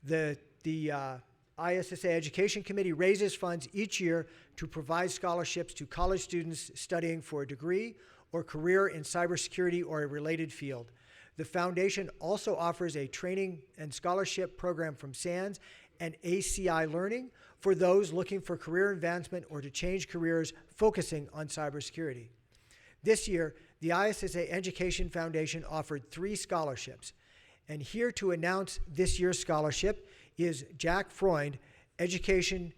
The ISSA Education Committee raises funds each year to provide scholarships to college students studying for a degree or career in cybersecurity or a related field. The foundation also offers a training and scholarship program from SANS and ACI Learning for those looking for career advancement or to change careers focusing on cybersecurity. This year, the ISSA Education Foundation offered 3 scholarships. And here to announce this year's scholarship is Jack Freund, Education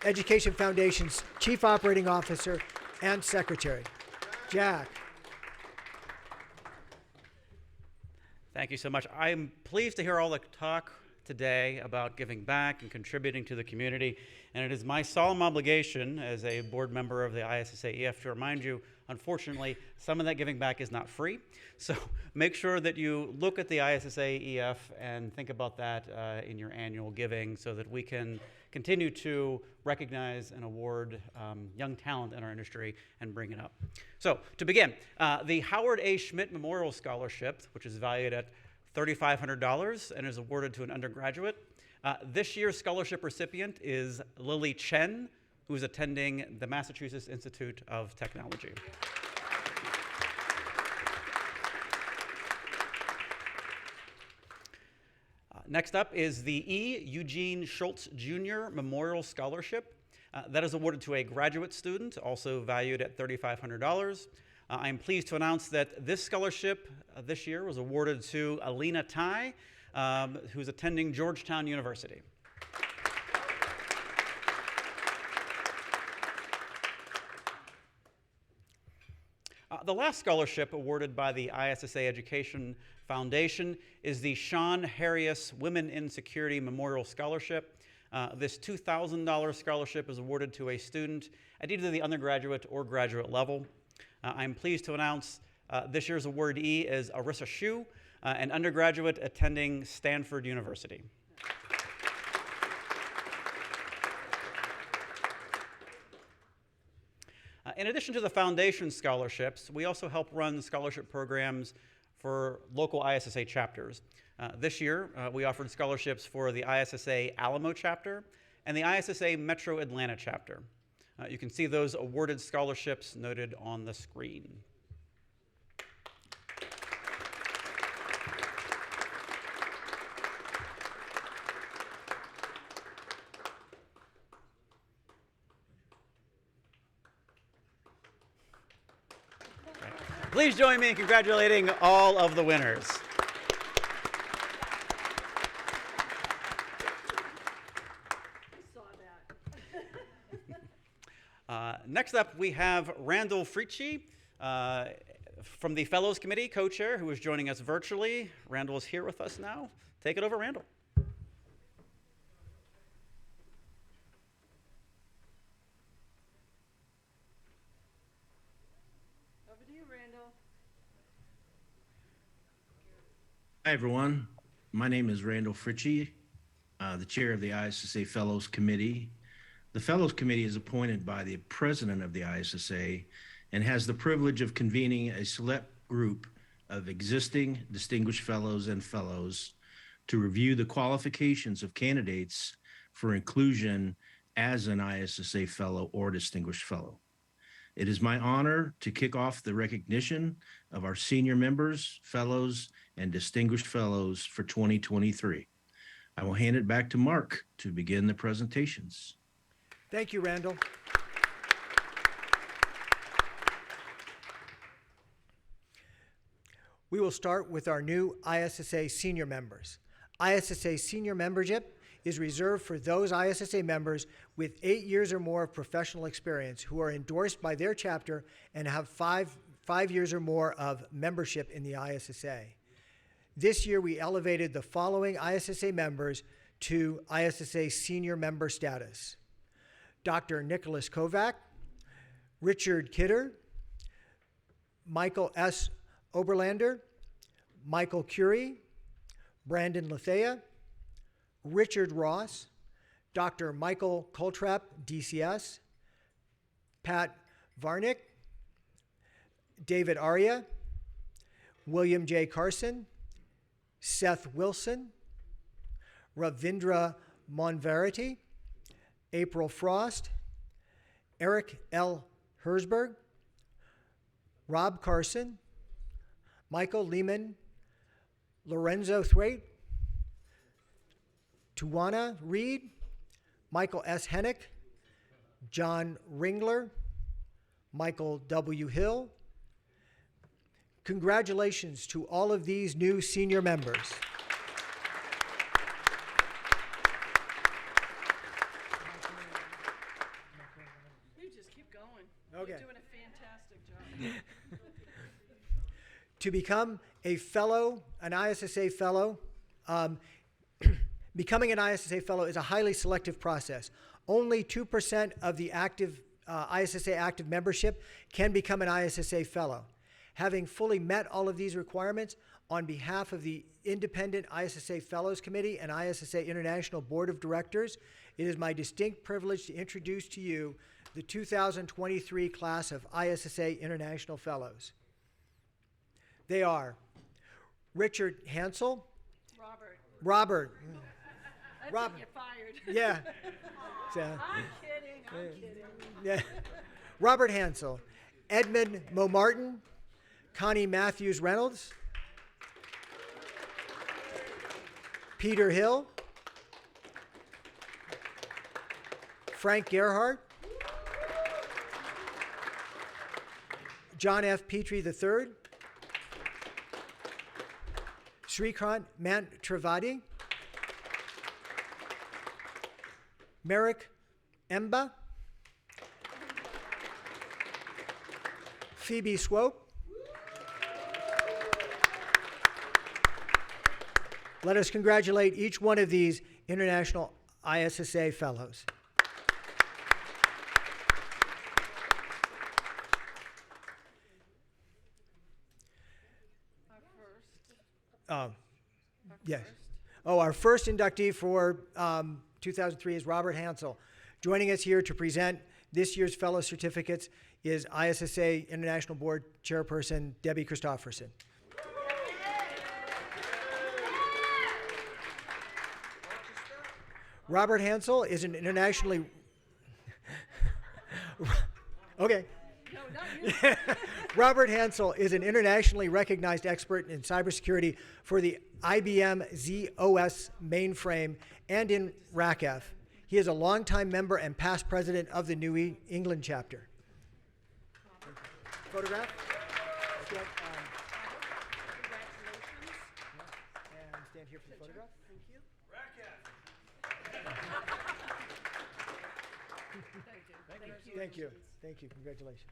Foundation's Chief Operating Officer and Secretary. Jack.
Thank you so much. I'm pleased to hear all the talk today about giving back and contributing to the community, and it is my solemn obligation as a board member of the ISSA EF to remind you, unfortunately, some of that giving back is not free. So make sure that you look at the ISSA EF and think about that in your annual giving so that we can continue to recognize and award young talent in our industry and bring it up. So to begin, the Howard A. Schmidt Memorial Scholarship, which is valued at $3,500 and is awarded to an undergraduate. This year's scholarship recipient is Lily Chen, who is attending the Massachusetts Institute of Technology. Next up is the E. Eugene Schultz Jr. Memorial Scholarship. That is awarded to a graduate student, also valued at $3,500. I'm pleased to announce that this scholarship this year was awarded to Alina Tai, who's attending Georgetown University. The last scholarship awarded by the ISSA Education Foundation is the Sean Harrius Women in Security Memorial Scholarship. This $2,000 scholarship is awarded to a student at either the undergraduate or graduate level. I'm pleased to announce this year's awardee is Arissa Shu, an undergraduate attending Stanford University. In addition to the foundation scholarships, we also help run scholarship programs for local ISSA chapters. This year, we offered scholarships for the ISSA Alamo chapter and the ISSA Metro Atlanta chapter. You can see those awarded scholarships noted on the screen. Please join me in congratulating all of the winners. Next up, we have Randall Fricci from the Fellows Committee, co-chair, who is joining us virtually. Randall is here with us now. Take it over, Randall.
Over to you, Randall.
Hi, everyone. My name is Randall Fricci, the chair of the ISSA Fellows Committee. The Fellows Committee is appointed by the president of the ISSA and has the privilege of convening a select group of existing distinguished fellows and fellows to review the qualifications of candidates for inclusion as an ISSA fellow or distinguished fellow. It is my honor to kick off the recognition of our senior members, fellows, and distinguished fellows for 2023. I will hand it back to Mark to begin the presentations.
Thank you, Randall. We will start with our new ISSA senior members. ISSA senior membership is reserved for those ISSA members with 8 years or more of professional experience who are endorsed by their chapter and have five years or more of membership in the ISSA. This year, we elevated the following ISSA members to ISSA senior member status: Dr. Nicholas Kovac, Richard Kidder, Michael S. Oberlander, Michael Curie, Brandon Lethea, Richard Ross, Dr. Michael Coltrap, DCS, Pat Varnick, David Arya, William J. Carson, Seth Wilson, Ravindra Monvarity, April Frost, Eric L. Herzberg, Rob Carson, Michael Lehman, Lorenzo Thwaite, Tuwana Reed, Michael S. Hennick, John Ringler, Michael W. Hill. Congratulations to all of these new senior members.
You just keep going.
Okay.
You're doing a fantastic job.
To become a fellow, an ISSA fellow, becoming an ISSA fellow is a highly selective process. Only 2% of the active ISSA active membership can become an ISSA fellow. Having fully met all of these requirements, on behalf of the independent ISSA Fellows Committee and ISSA International Board of Directors, it is my distinct privilege to introduce to you the 2023 class of ISSA International Fellows. They are Richard Hansel. Robert.
I
Robert.
think you're fired.
Yeah.
I'm kidding.
Yeah. Robert Hansel, Edmund Momartin, Connie Matthews Reynolds, Peter Hill, Frank Gerhardt, John F. Petrie III, Srikrant Mantrivadi, Merrick Emba, Phoebe Swope. Let us congratulate each one of these international ISSA fellows. Yes. Oh, our first inductee for 2003 is Robert Hansel. Joining us here to present this year's fellow certificates is ISSA International Board Chairperson Debbie Christofferson. Robert Hansel is an internationally okay.
No, not you.
Robert Hansel is an internationally recognized expert in cybersecurity for the IBM ZOS mainframe and in RACF. He is a longtime member and past president of the New England chapter. Photograph? yet. And stand here for the photograph. Thank you. Thank you. Thank you. Congratulations.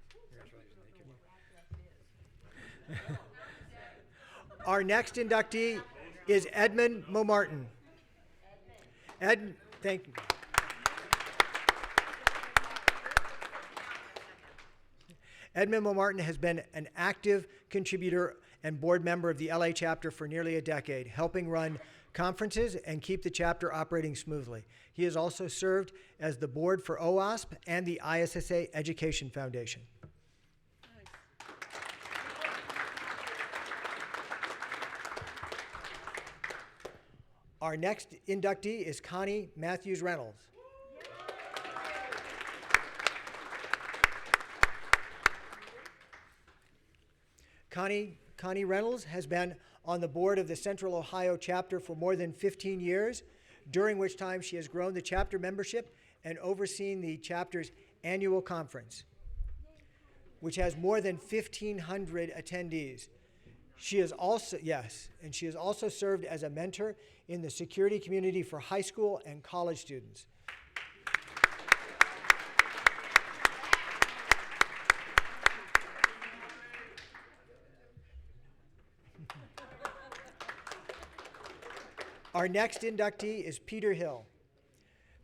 Our next inductee is Edmund Momartin. Thank you. Edmund Momartin has been an active contributor and board member of the LA chapter for nearly a decade, helping run conferences and keep the chapter operating smoothly. He has also served as the board for OWASP and the ISSA Education Foundation. Our next inductee is Connie Matthews Reynolds. Connie Reynolds has been on the board of the Central Ohio chapter for more than 15 years, during which time she has grown the chapter membership and overseen the chapter's annual conference, which has more than 1,500 attendees. She has also served as a mentor in the security community for high school and college students. Our next inductee is Peter Hill.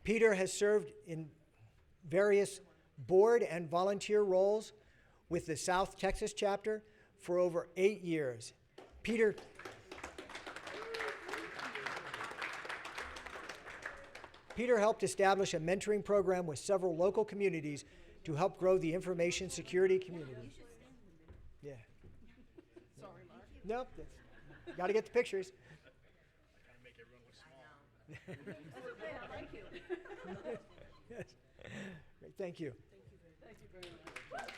Peter has served in various board and volunteer roles with the South Texas chapter for over 8 years. Peter helped establish a mentoring program with several local communities to help grow the information security community. Yeah.
Sorry, Mark.
Nope. Got to get the pictures.
Thank you.
Yes. Great, thank you.
Thank you very much.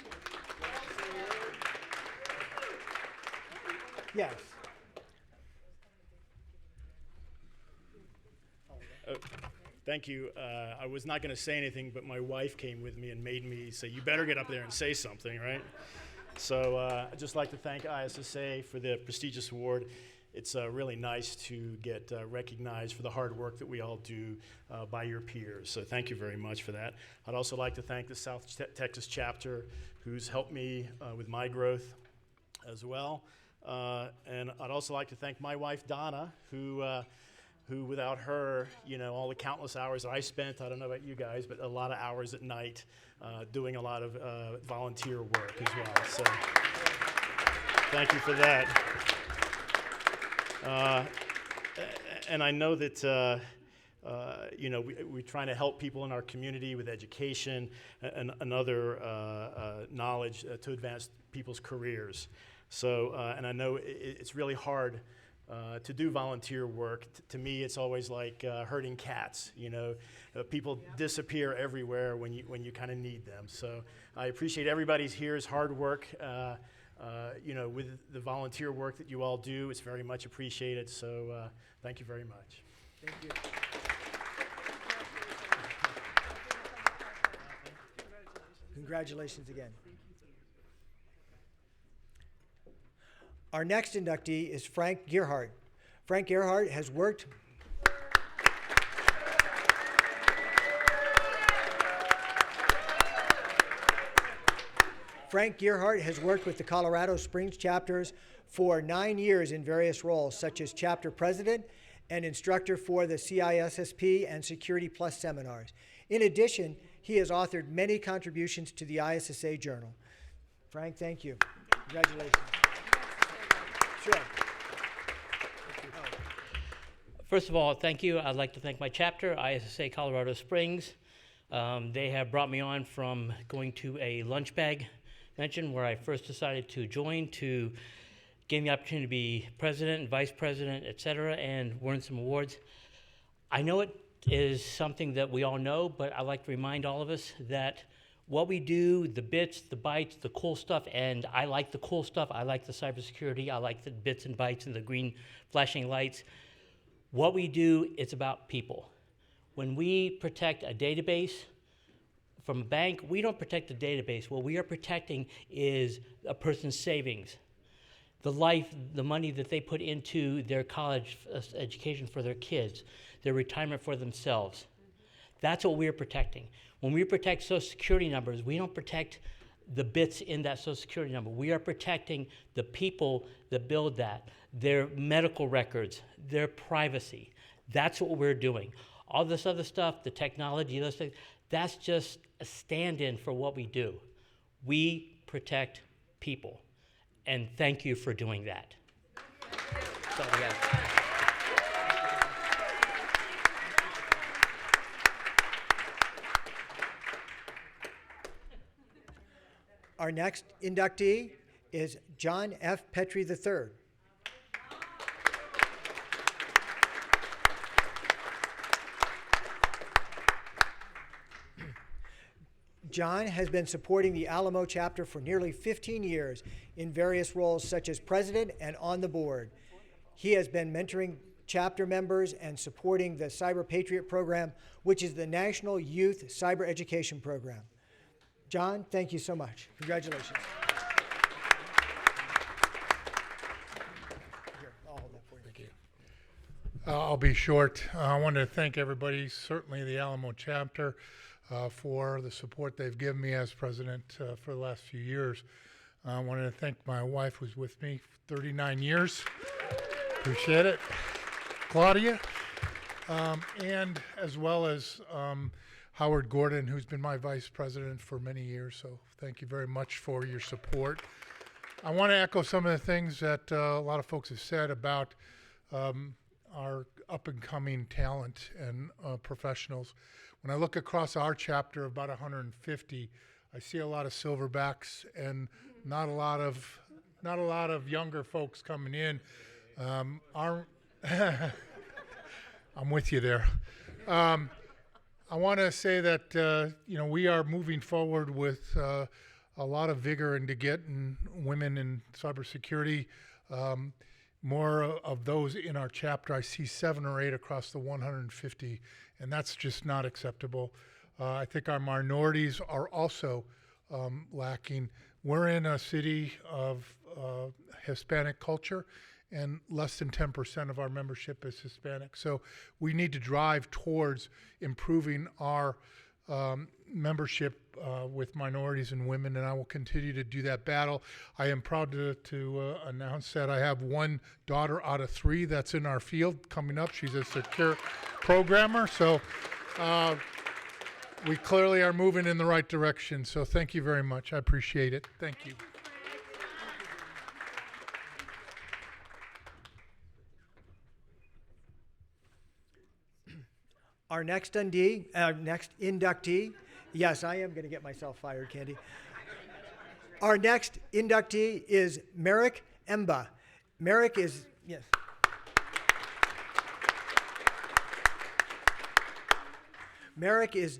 Yes.
Thank you. I was not going to say anything, but my wife came with me and made me say, you better get up there and say something, right? So I'd just like to thank ISSA for the prestigious award. It's really nice to get recognized for the hard work that we all do by your peers. So thank you very much for that. I'd also like to thank the South Texas chapter, who's helped me with my growth as well. And I'd also like to thank my wife, Donna, who without her, all the countless hours that I spent, I don't know about you guys, but a lot of hours at night doing a lot of volunteer work as well. So thank you for that. And I know that, we're trying to help people in our community with education and other knowledge to advance people's careers. So, and I know it's really hard to do volunteer work. To me, it's always like herding cats. People disappear everywhere when you kind of need them. So I appreciate everybody's here's hard work. With the volunteer work that you all do, it's very much appreciated. So thank you very much.
Thank you. Congratulations again. Our next inductee is Frank Gerhardt. Frank Gerhardt has worked with the Colorado Springs chapters for 9 years in various roles, such as chapter president and instructor for the CISSP and Security Plus seminars. In addition, he has authored many contributions to the ISSA Journal. Frank, thank you. Congratulations. Sure.
First of all, thank you. I'd like to thank my chapter, ISSA Colorado Springs. They have brought me on from going to a lunch bag mention where I first decided to join, to gain the opportunity to be president, vice president, et cetera, and won some awards. I know it is something that we all know, but I'd like to remind all of us that what we do, the bits, the bytes, the cool stuff, and I like the cool stuff. I like the cybersecurity. I like the bits and bytes and the green flashing lights. What we do, it's about people. When we protect a database from a bank, we don't protect the database. What we are protecting is a person's savings. the money that they put into their college education for their kids, their retirement for themselves. That's what we're protecting. When we protect Social Security numbers, we don't protect the bits in that Social Security number. We are protecting the people that build that, their medical records, their privacy. That's what we're doing. All this other stuff, the technology, those things, that's just a stand-in for what we do. We protect people. And thank you for doing that. That's all we have.
Our next inductee is John F. Petrie III. John has been supporting the Alamo chapter for nearly 15 years in various roles such as president and on the board. He has been mentoring chapter members and supporting the Cyber Patriot program, which is the National Youth Cyber Education Program. John, thank you so much. Congratulations. Here, I'll hold that for you.
Thank you. I'll be short. I want to thank everybody, certainly the Alamo chapter, for the support they've given me as president for the last few years. I wanted to thank my wife, who's with me 39 years. Appreciate it. Claudia, and as well as Howard Gordon, who's been my vice president for many years. So thank you very much for your support. I want to echo some of the things that a lot of folks have said about our up-and-coming talent and professionals. When I look across our chapter of about 150, I see a lot of silverbacks and not a lot of younger folks coming in. I'm with you there. I want to say that we are moving forward with a lot of vigor into getting women in cybersecurity. More of those in our chapter. I see 7 or 8 across the 150, and that's just not acceptable. I think our minorities are also lacking. We're in a city of Hispanic culture, and less than 10% of our membership is Hispanic. So we need to drive towards improving our membership with minorities and women, and I will continue to do that battle. I am proud to announce that I have 1 daughter out of 3 that's in our field coming up. She's a secure programmer, so we clearly are moving in the right direction. So thank you very much. I appreciate it. Thank you.
Our next inductee, yes, I am going to get myself fired, Candy. Our next inductee is Merrick Emba. Merrick is, yes. Merrick is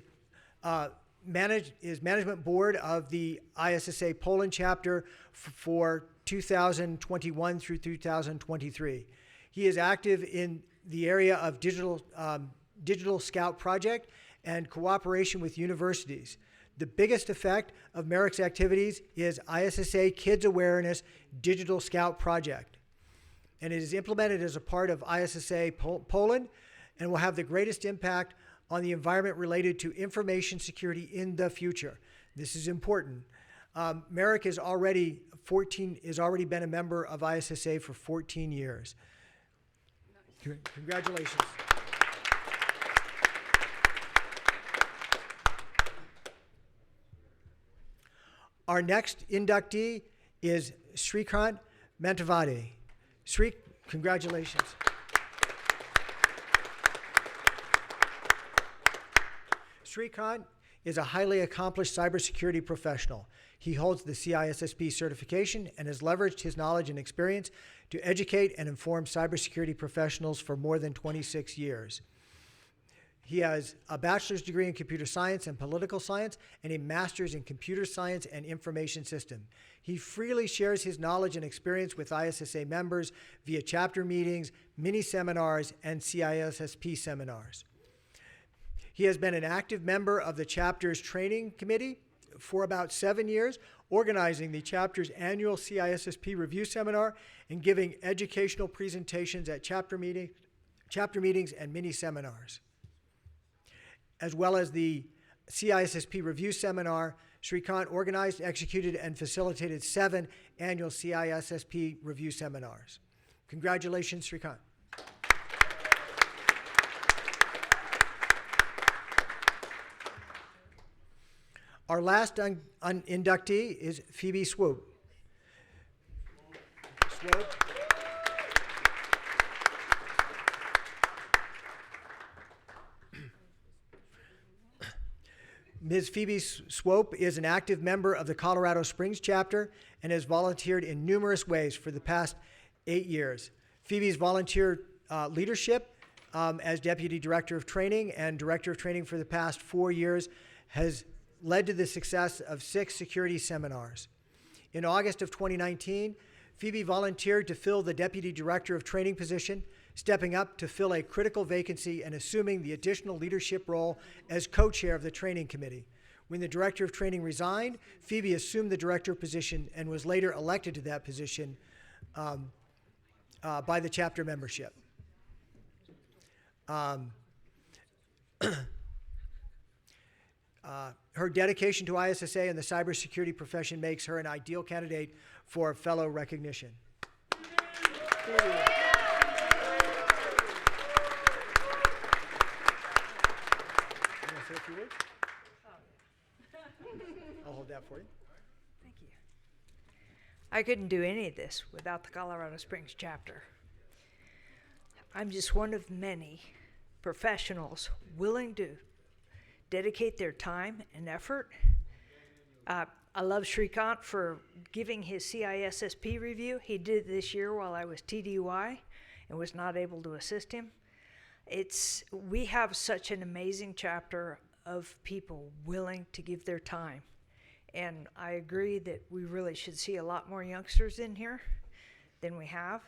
management board of the ISSA Poland chapter for 2021 through 2023. He is active in the area of Digital Scout project and cooperation with universities. The biggest effect of Merrick's activities is ISSA Kids Awareness Digital Scout project. And it is implemented as a part of ISSA Poland and will have the greatest impact on the environment related to information security in the future. This is important. Merrick is already been a member of ISSA for 14 years. Nice. Congratulations. Our next inductee is Srikant Mantavadi. Sri, congratulations. Srikant is a highly accomplished cybersecurity professional. He holds the CISSP certification and has leveraged his knowledge and experience to educate and inform cybersecurity professionals for more than 26 years. He has a bachelor's degree in computer science and political science and a master's in computer science and information system. He freely shares his knowledge and experience with ISSA members via chapter meetings, mini seminars, and CISSP seminars. He has been an active member of the chapter's training committee for about 7 years, organizing the chapter's annual CISSP review seminar, and giving educational presentations at chapter meetings and mini seminars. As well as the CISSP review seminar, Srikant organized, executed, and facilitated 7 annual CISSP review seminars. Congratulations, Srikant. Our last inductee is Phoebe Swope. Ms. Phoebe Swope is an active member of the Colorado Springs chapter and has volunteered in numerous ways for the past 8 years. Phoebe's volunteer leadership as Deputy Director of Training and Director of Training for the past 4 years has led to the success of 6 security seminars. In August of 2019, Phoebe volunteered to fill the Deputy Director of Training position, stepping up to fill a critical vacancy and assuming the additional leadership role as co-chair of the training committee. When the Director of Training resigned, Phoebe assumed the director position and was later elected to that position by the chapter membership. Her dedication to ISSA and the cybersecurity profession makes her an ideal candidate for fellow recognition. Say a few words? I'll hold that for you.
Thank you. I couldn't do any of this without the Colorado Springs chapter. I'm just one of many professionals willing to dedicate their time and effort. I love Srikant for giving his CISSP review. He did it this year while I was TDY and was not able to assist him. We have such an amazing chapter of people willing to give their time. And I agree that we really should see a lot more youngsters in here than we have.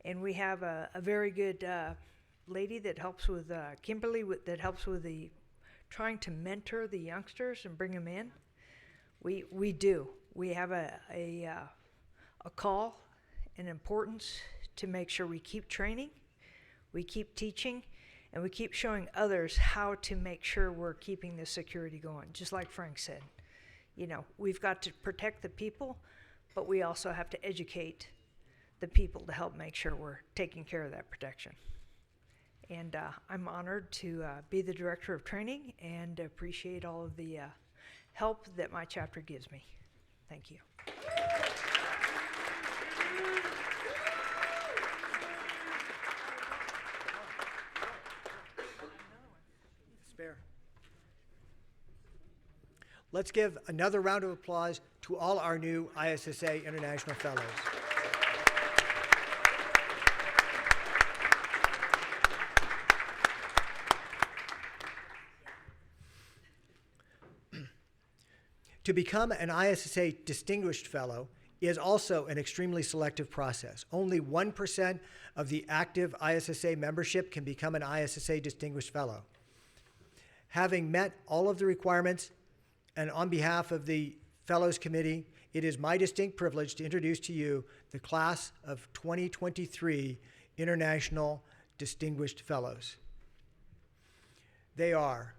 And we have a very good lady that helps with, Kimberly, that helps with trying to mentor the youngsters and bring them in. We do. We have a call, an importance to make sure we keep training, we keep teaching, and we keep showing others how to make sure we're keeping the security going. Just like Frank said, we've got to protect the people, but we also have to educate the people to help make sure we're taking care of that protection. And I'm honored to be the Director of Training and appreciate all of the help that my chapter gives me. Thank you.
Spare. Let's give another round of applause to all our new ISSA International Fellows. To become an ISSA Distinguished Fellow is also an extremely selective process. Only 1% of the active ISSA membership can become an ISSA Distinguished Fellow. Having met all of the requirements, and on behalf of the Fellows Committee, it is my distinct privilege to introduce to you the class of 2023 International Distinguished Fellows. They are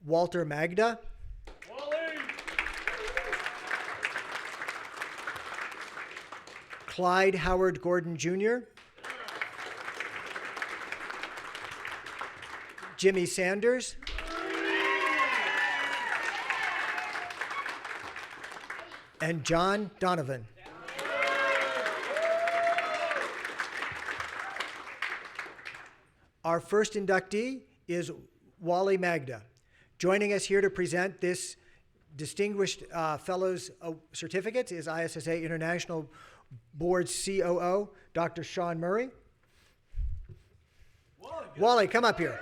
Walter Magda, Clyde Howard Gordon Jr., Jimmy Sanders, and John Donovan. Our first inductee is Wally Magda. Joining us here to present this Distinguished Fellows Certificate is ISSA International Board's COO, Dr. Sean Murray. Wally, come up here.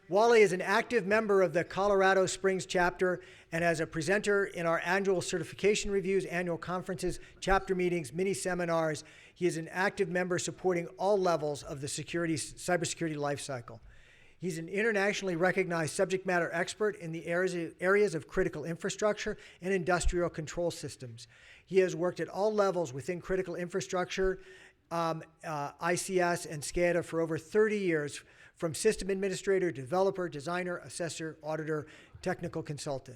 Wally is an active member of the Colorado Springs chapter and as a presenter in our annual certification reviews, annual conferences, chapter meetings, mini seminars. He is an active member supporting all levels of the cybersecurity lifecycle. He's an internationally recognized subject matter expert in the areas of critical infrastructure and industrial control systems. He has worked at all levels within critical infrastructure, ICS, and SCADA for over 30 years, from system administrator, developer, designer, assessor, auditor, technical consultant.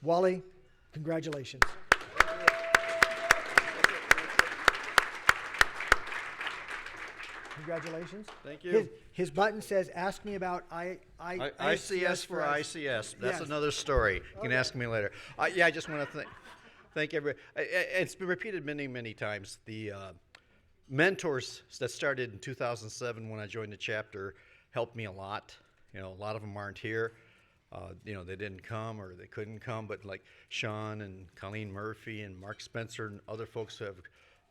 Wally, congratulations. Congratulations.
Thank you.
His button says, ask me about
ICS for ICS. That's
Yes.
another story. You can ask me later. I just want to thank everybody. It's been repeated many, many times. The mentors that started in 2007 when I joined the chapter helped me a lot. A lot of them aren't here. They didn't come or they couldn't come, but like Sean and Colleen Murphy and Mark Spencer and other folks who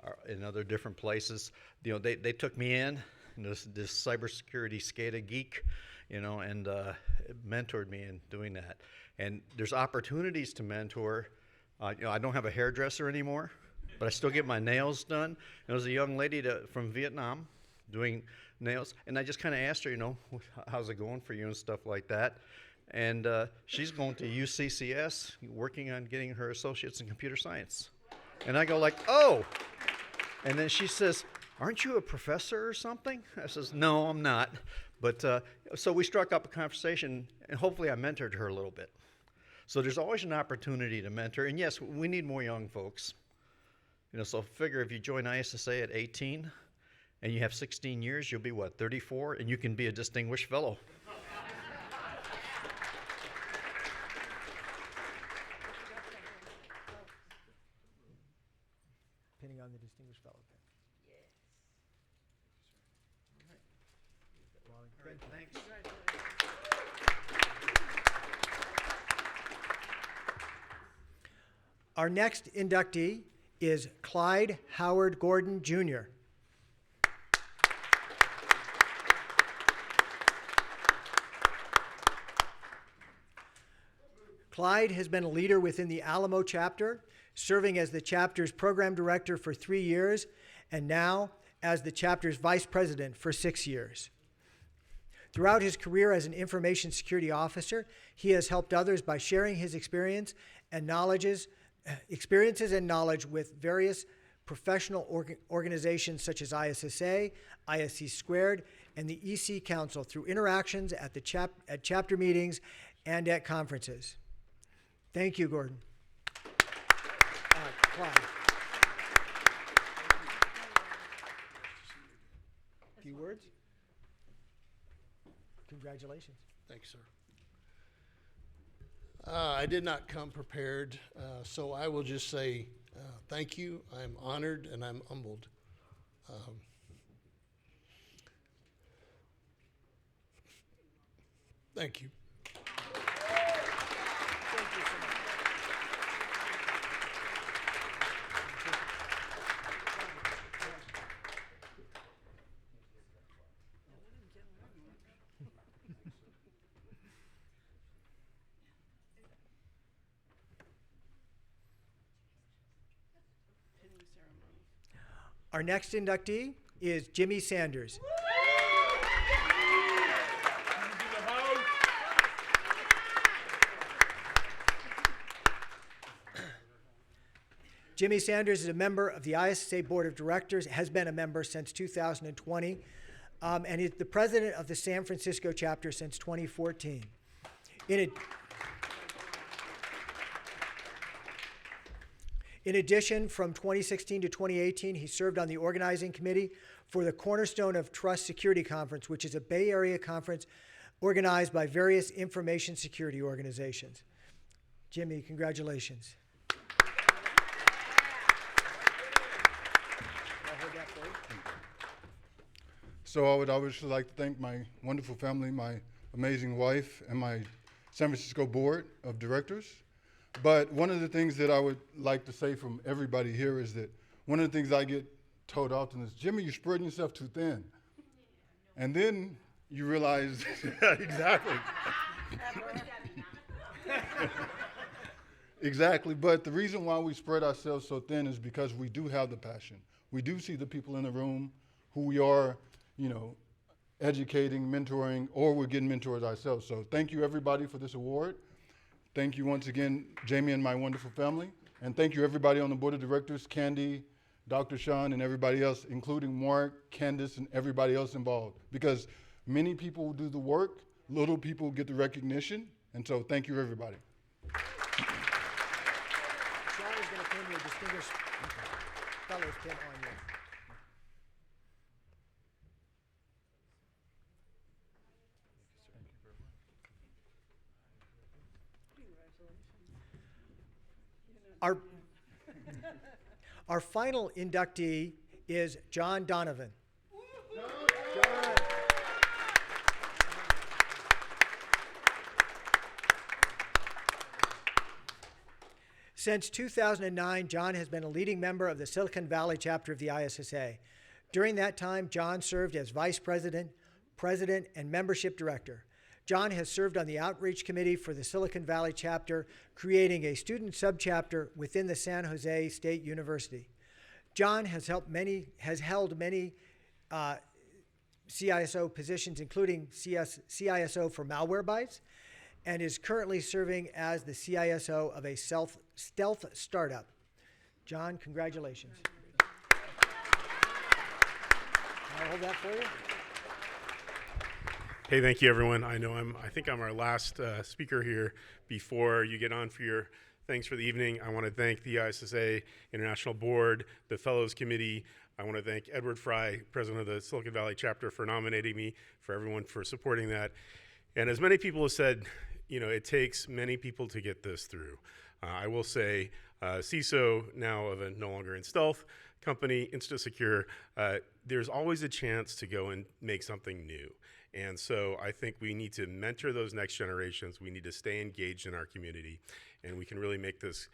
are in other different places, they took me in, this cybersecurity SCADA geek, and mentored me in doing that. And there's opportunities to mentor. I don't have a hairdresser anymore, but I still get my nails done. There was a young lady from Vietnam doing nails, and I just kind of asked her, how's it going for you and stuff like that. And she's going to UCCS, working on getting her associates in computer science. And I go like, oh. And then she says, aren't you a professor or something? I says, no, I'm not. But so we struck up a conversation, and hopefully I mentored her a little bit. So there's always an opportunity to mentor. And yes, we need more young folks. So figure if you join ISSA at 18 and you have 16 years, you'll be what, 34? And you can be a distinguished fellow.
Pinning on the distinguished fellow pin.
Great, thanks.
Our next inductee is Clyde Howard Gordon, Jr. Clyde has been a leader within the Alamo chapter, serving as the chapter's program director for 3 years, and now as the chapter's vice president for 6 years. Throughout his career as an information security officer, he has helped others by sharing his experiences and knowledge with various professional organizations such as ISSA, ISC Squared, and the EC Council through interactions at chapter meetings and at conferences. Thank you, Gordon. Clyde. A few words? Congratulations.
Thanks, sir. I did not come prepared, so I will just say thank you. I'm honored and I'm humbled. Thank you.
Our next inductee is Jimmy Sanders. Jimmy Sanders is a member of the ISSA Board of Directors, has been a member since 2020, and is the president of the San Francisco chapter since 2014. In addition, from 2016 to 2018, he served on the organizing committee for the Cornerstone of Trust Security Conference, which is a Bay Area conference organized by various information security organizations. Jimmy, congratulations.
So I would obviously like to thank my wonderful family, my amazing wife, and my San Francisco Board of Directors. But one of the things that I would like to say from everybody here is that one of the things I get told often is, Jimmy, you're spreading yourself too thin. And then you realize, exactly.
Exactly, but the reason why we spread ourselves so thin is because we do have the passion. We do see the people in the room who we are, educating, mentoring, or we're getting mentors ourselves. So thank you everybody for this award. Thank you once again, Jamie and my wonderful family. And thank you everybody on the board of directors, Candy, Dr. Sean, and everybody else, including Mark, Candace, and everybody else involved. Because many people do the work, little people get the recognition, and so thank you everybody.
Sean is going to pin your distinguished fellows pin on you. Our final inductee is John Donovan. John. Since 2009, John has been a leading member of the Silicon Valley chapter of the ISSA. During that time, John served as vice president, president, and membership director. John has served on the outreach committee for the Silicon Valley chapter, creating a student subchapter within the San Jose State University. John has held many CISO positions, including CISO for Malwarebytes, and is currently serving as the CISO of a stealth startup. John, congratulations. I'll hold that for you.
Hey, thank you, everyone. I think I'm our last speaker here before you get on for your thanks for the evening. I want to thank the ISSA International Board, the Fellows Committee. I want to thank Edward Fry, president of the Silicon Valley chapter, for nominating me, for everyone for supporting that. And as many people have said, it takes many people to get this through. I will say, CISO, now of a no longer in stealth company, InstaSecure, there's always a chance to go and make something new. And so I think we need to mentor those next generations. We need to stay engaged in our community, and we can really make this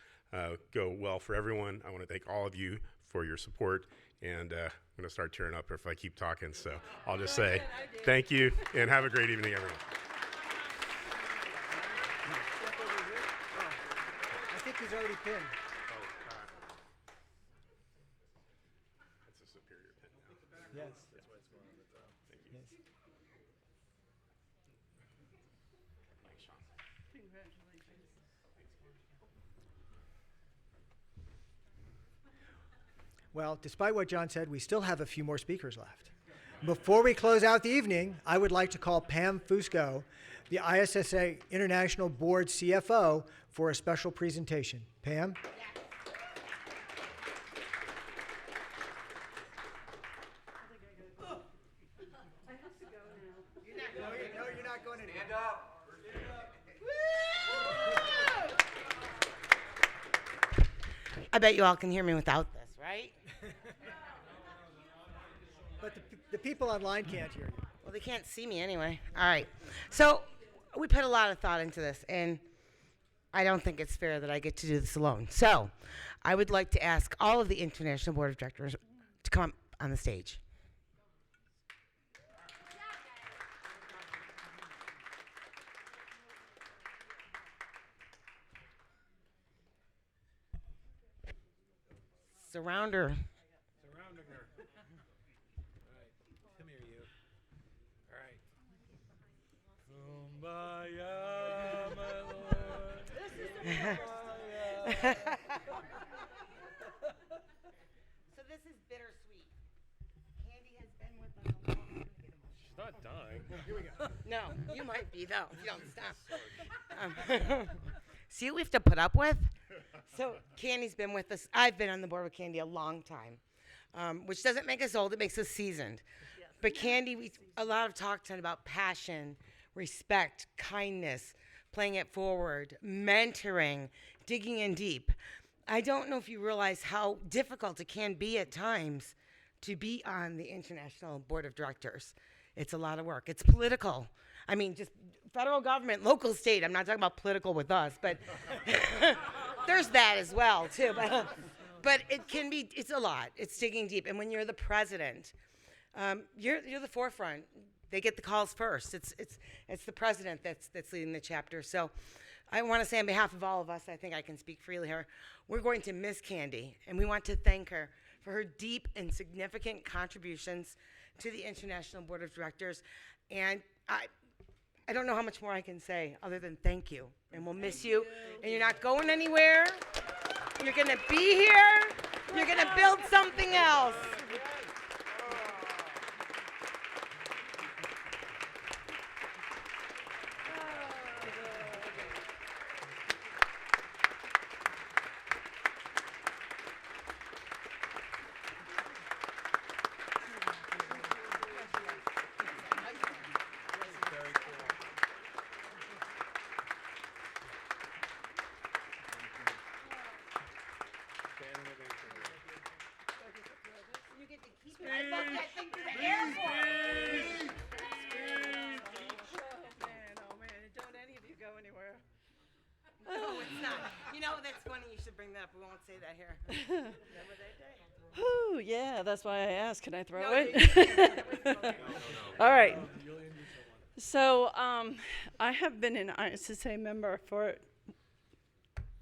go well for everyone. I want to thank all of you for your support, and I'm going to start tearing up if I keep talking. So I'll just say thank you, and have a great evening, everyone.
I think he's already pinned.
That's a superior pin now.
Yes.
That's why it's going on the top. Thank you.
Yes.
Thanks, Sean.
Congratulations.
Well, despite what John said, we still have a few more speakers left. Before we close out the evening, I would like to call Pam Fusco, the ISSA International Board CFO, for a special presentation. Pam?
I have to go now.
No, you're not going anywhere.
Stand up.
I bet you all can hear me without this, right?
But the people online can't hear you.
Well, they can't see me anyway. All right. So we put a lot of thought into this, and I don't think it's fair that I get to do this alone. So I would like to ask all of the International Board of Directors to come up on the stage. Surround her.
Surrounding her. All right. Come here, you. All right. Kumbaya, my lord.
So this is bittersweet. Candy has been with us a long time.
She's not dying.
Here we go. No, you might be though if you don't stop. See what we have to put up with? So Candy's been with us. I've been on the board with Candy a long time, which doesn't make us old. It makes us seasoned. Yes. But Candy, a lot of talk tonight about passion, respect, kindness, playing it forward, mentoring, digging in deep. I don't know if you realize how difficult it can be at times to be on the International Board of Directors. It's a lot of work. It's political. I mean, just federal government, local, state. I'm not talking about political with us, but there's that as well, too. But it can be, it's a lot. It's digging deep. And when you're the president, you're the forefront. They get the calls first. It's the president that's leading the chapter. So I want to say on behalf of all of us, I think I can speak freely here, we're going to miss Candy, and we want to thank her for her deep and significant contributions to the International Board of Directors. And I don't know how much more I can say other than thank you. And we'll miss you. And you're not going anywhere. You're going to be here. You're going to build something else.
Ooh, yeah, that's why I asked. Can I throw it? All right. So I have been an ISSA member for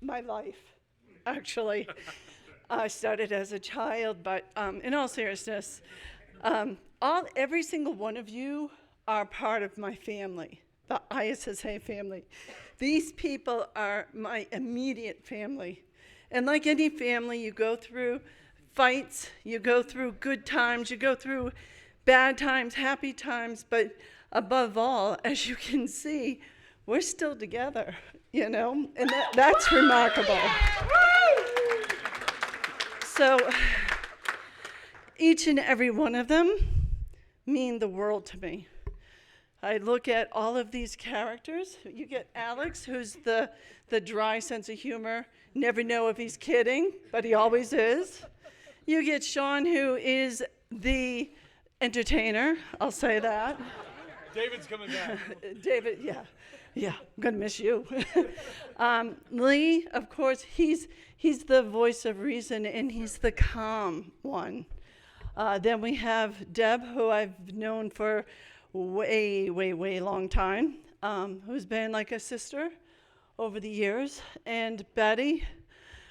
my life, actually. I started as a child, but in all seriousness, every single one of you are part of my family, the ISSA family. These people are my immediate family. And like any family, you go through fights, you go through good times, you go through bad times, happy times, but above all, as you can see, we're still together, you know, and that's remarkable. So each and every one of them mean the world to me. I look at all of these characters. You get Alex, who's the dry sense of humor. Never know if he's kidding, but he always is. You get Sean, who is the entertainer. I'll say that.
David's coming back.
David, yeah, I'm gonna miss you. Lee, of course, he's the voice of reason, and he's the calm one. Then we have Deb, who I've known for way long time, who's been like a sister over the years. And Betty,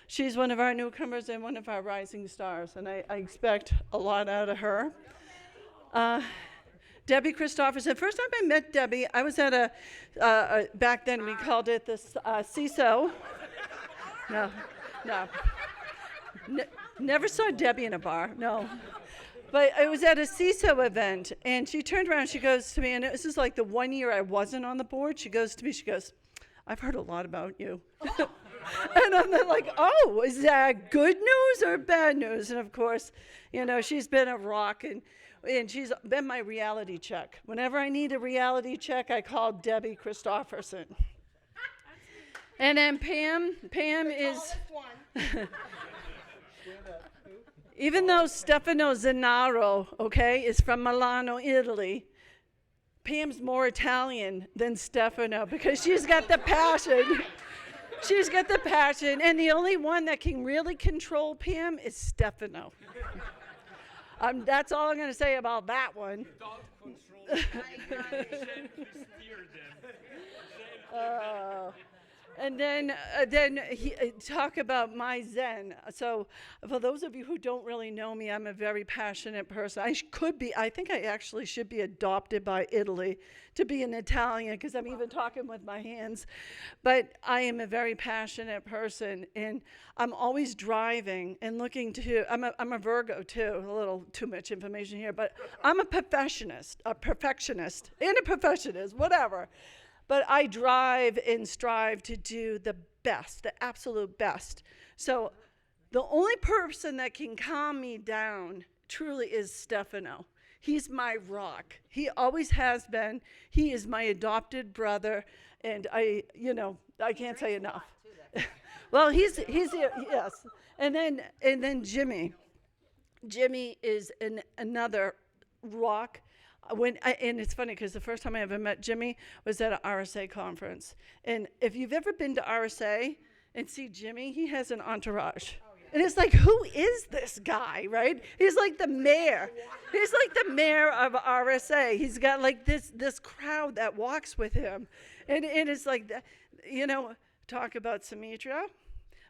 she's one of our newcomers and one of our rising stars, and I expect a lot out of her. Debbie Christopherson. First time I met Debbie, I was at a back then we called it the CISO. No. Never saw Debbie in a bar, no. But I was at a CISO event, and she turned around, she goes to me, and this is like the 1 year I wasn't on the board, she goes to me, she goes, I've heard a lot about you. And I'm like, oh, is that good news or bad news? And of course, you know, she's been a rock, and she's been my reality check. Whenever I need a reality check, I call Debbie Christopherson. And then Pam is... Even though Stefano Zennaro, okay, is from Milano, Italy, Pam's more Italian than Stefano because she's got the passion. She's got the passion, and the only one that can really control Pam is Stefano. That's all I'm going to say about that one. And then talk about my Zen. So for those of you who don't really know me, I'm a very passionate person. I think I actually should be adopted by Italy to be an Italian, because I'm even talking with my hands. But I am a very passionate person, and I'm always driving and looking to, I'm a Virgo too, a little too much information here, but I'm a perfectionist, and a perfectionist, whatever. But I drive and strive to do the best, the absolute best. So the only person that can calm me down truly is Stefano. He's my rock. He always has been. He is my adopted brother, and I can't say enough. Well, he's yes. And then Jimmy. Jimmy is another rock. And it's funny because the first time I ever met Jimmy was at an RSA conference. And if you've ever been to RSA and see Jimmy, he has an entourage. And it's like, who is this guy, right? He's like the mayor. He's like the mayor of RSA. He's got like this crowd that walks with him. And it's like, talk about Sumitra,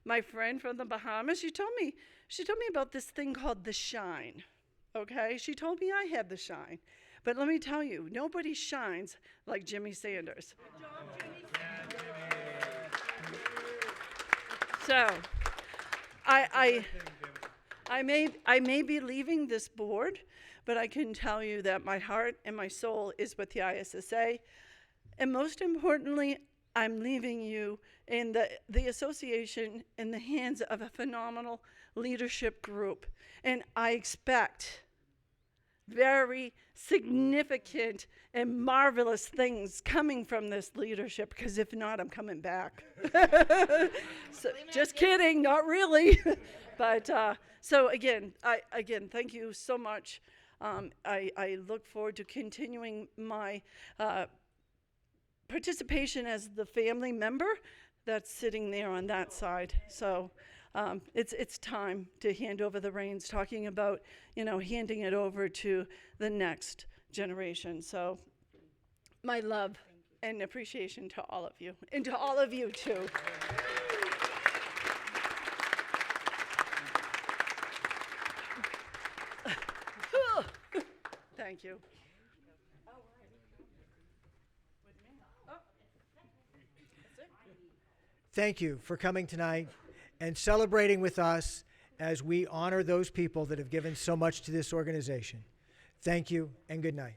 my friend from the Bahamas. She told me about this thing called the shine. Okay, she told me I had the shine, but let me tell you, nobody shines like Jimmy Sanders. So, I may be leaving this board, but I can tell you that my heart and my soul is with the ISSA, and most importantly, I'm leaving you in the association in the hands of a phenomenal leadership group, and I expect very significant and marvelous things coming from this leadership, because if not, I'm coming back. So, just kidding, not really. But so again, thank you so much. I look forward to continuing my participation as the family member that's sitting there on that side. So it's time to hand over the reins, talking about, handing it over to the next generation. So my love and appreciation to all of you, and to all of you too. Thank you.
Thank you for coming tonight and celebrating with us as we honor those people that have given so much to this organization. Thank you and good night.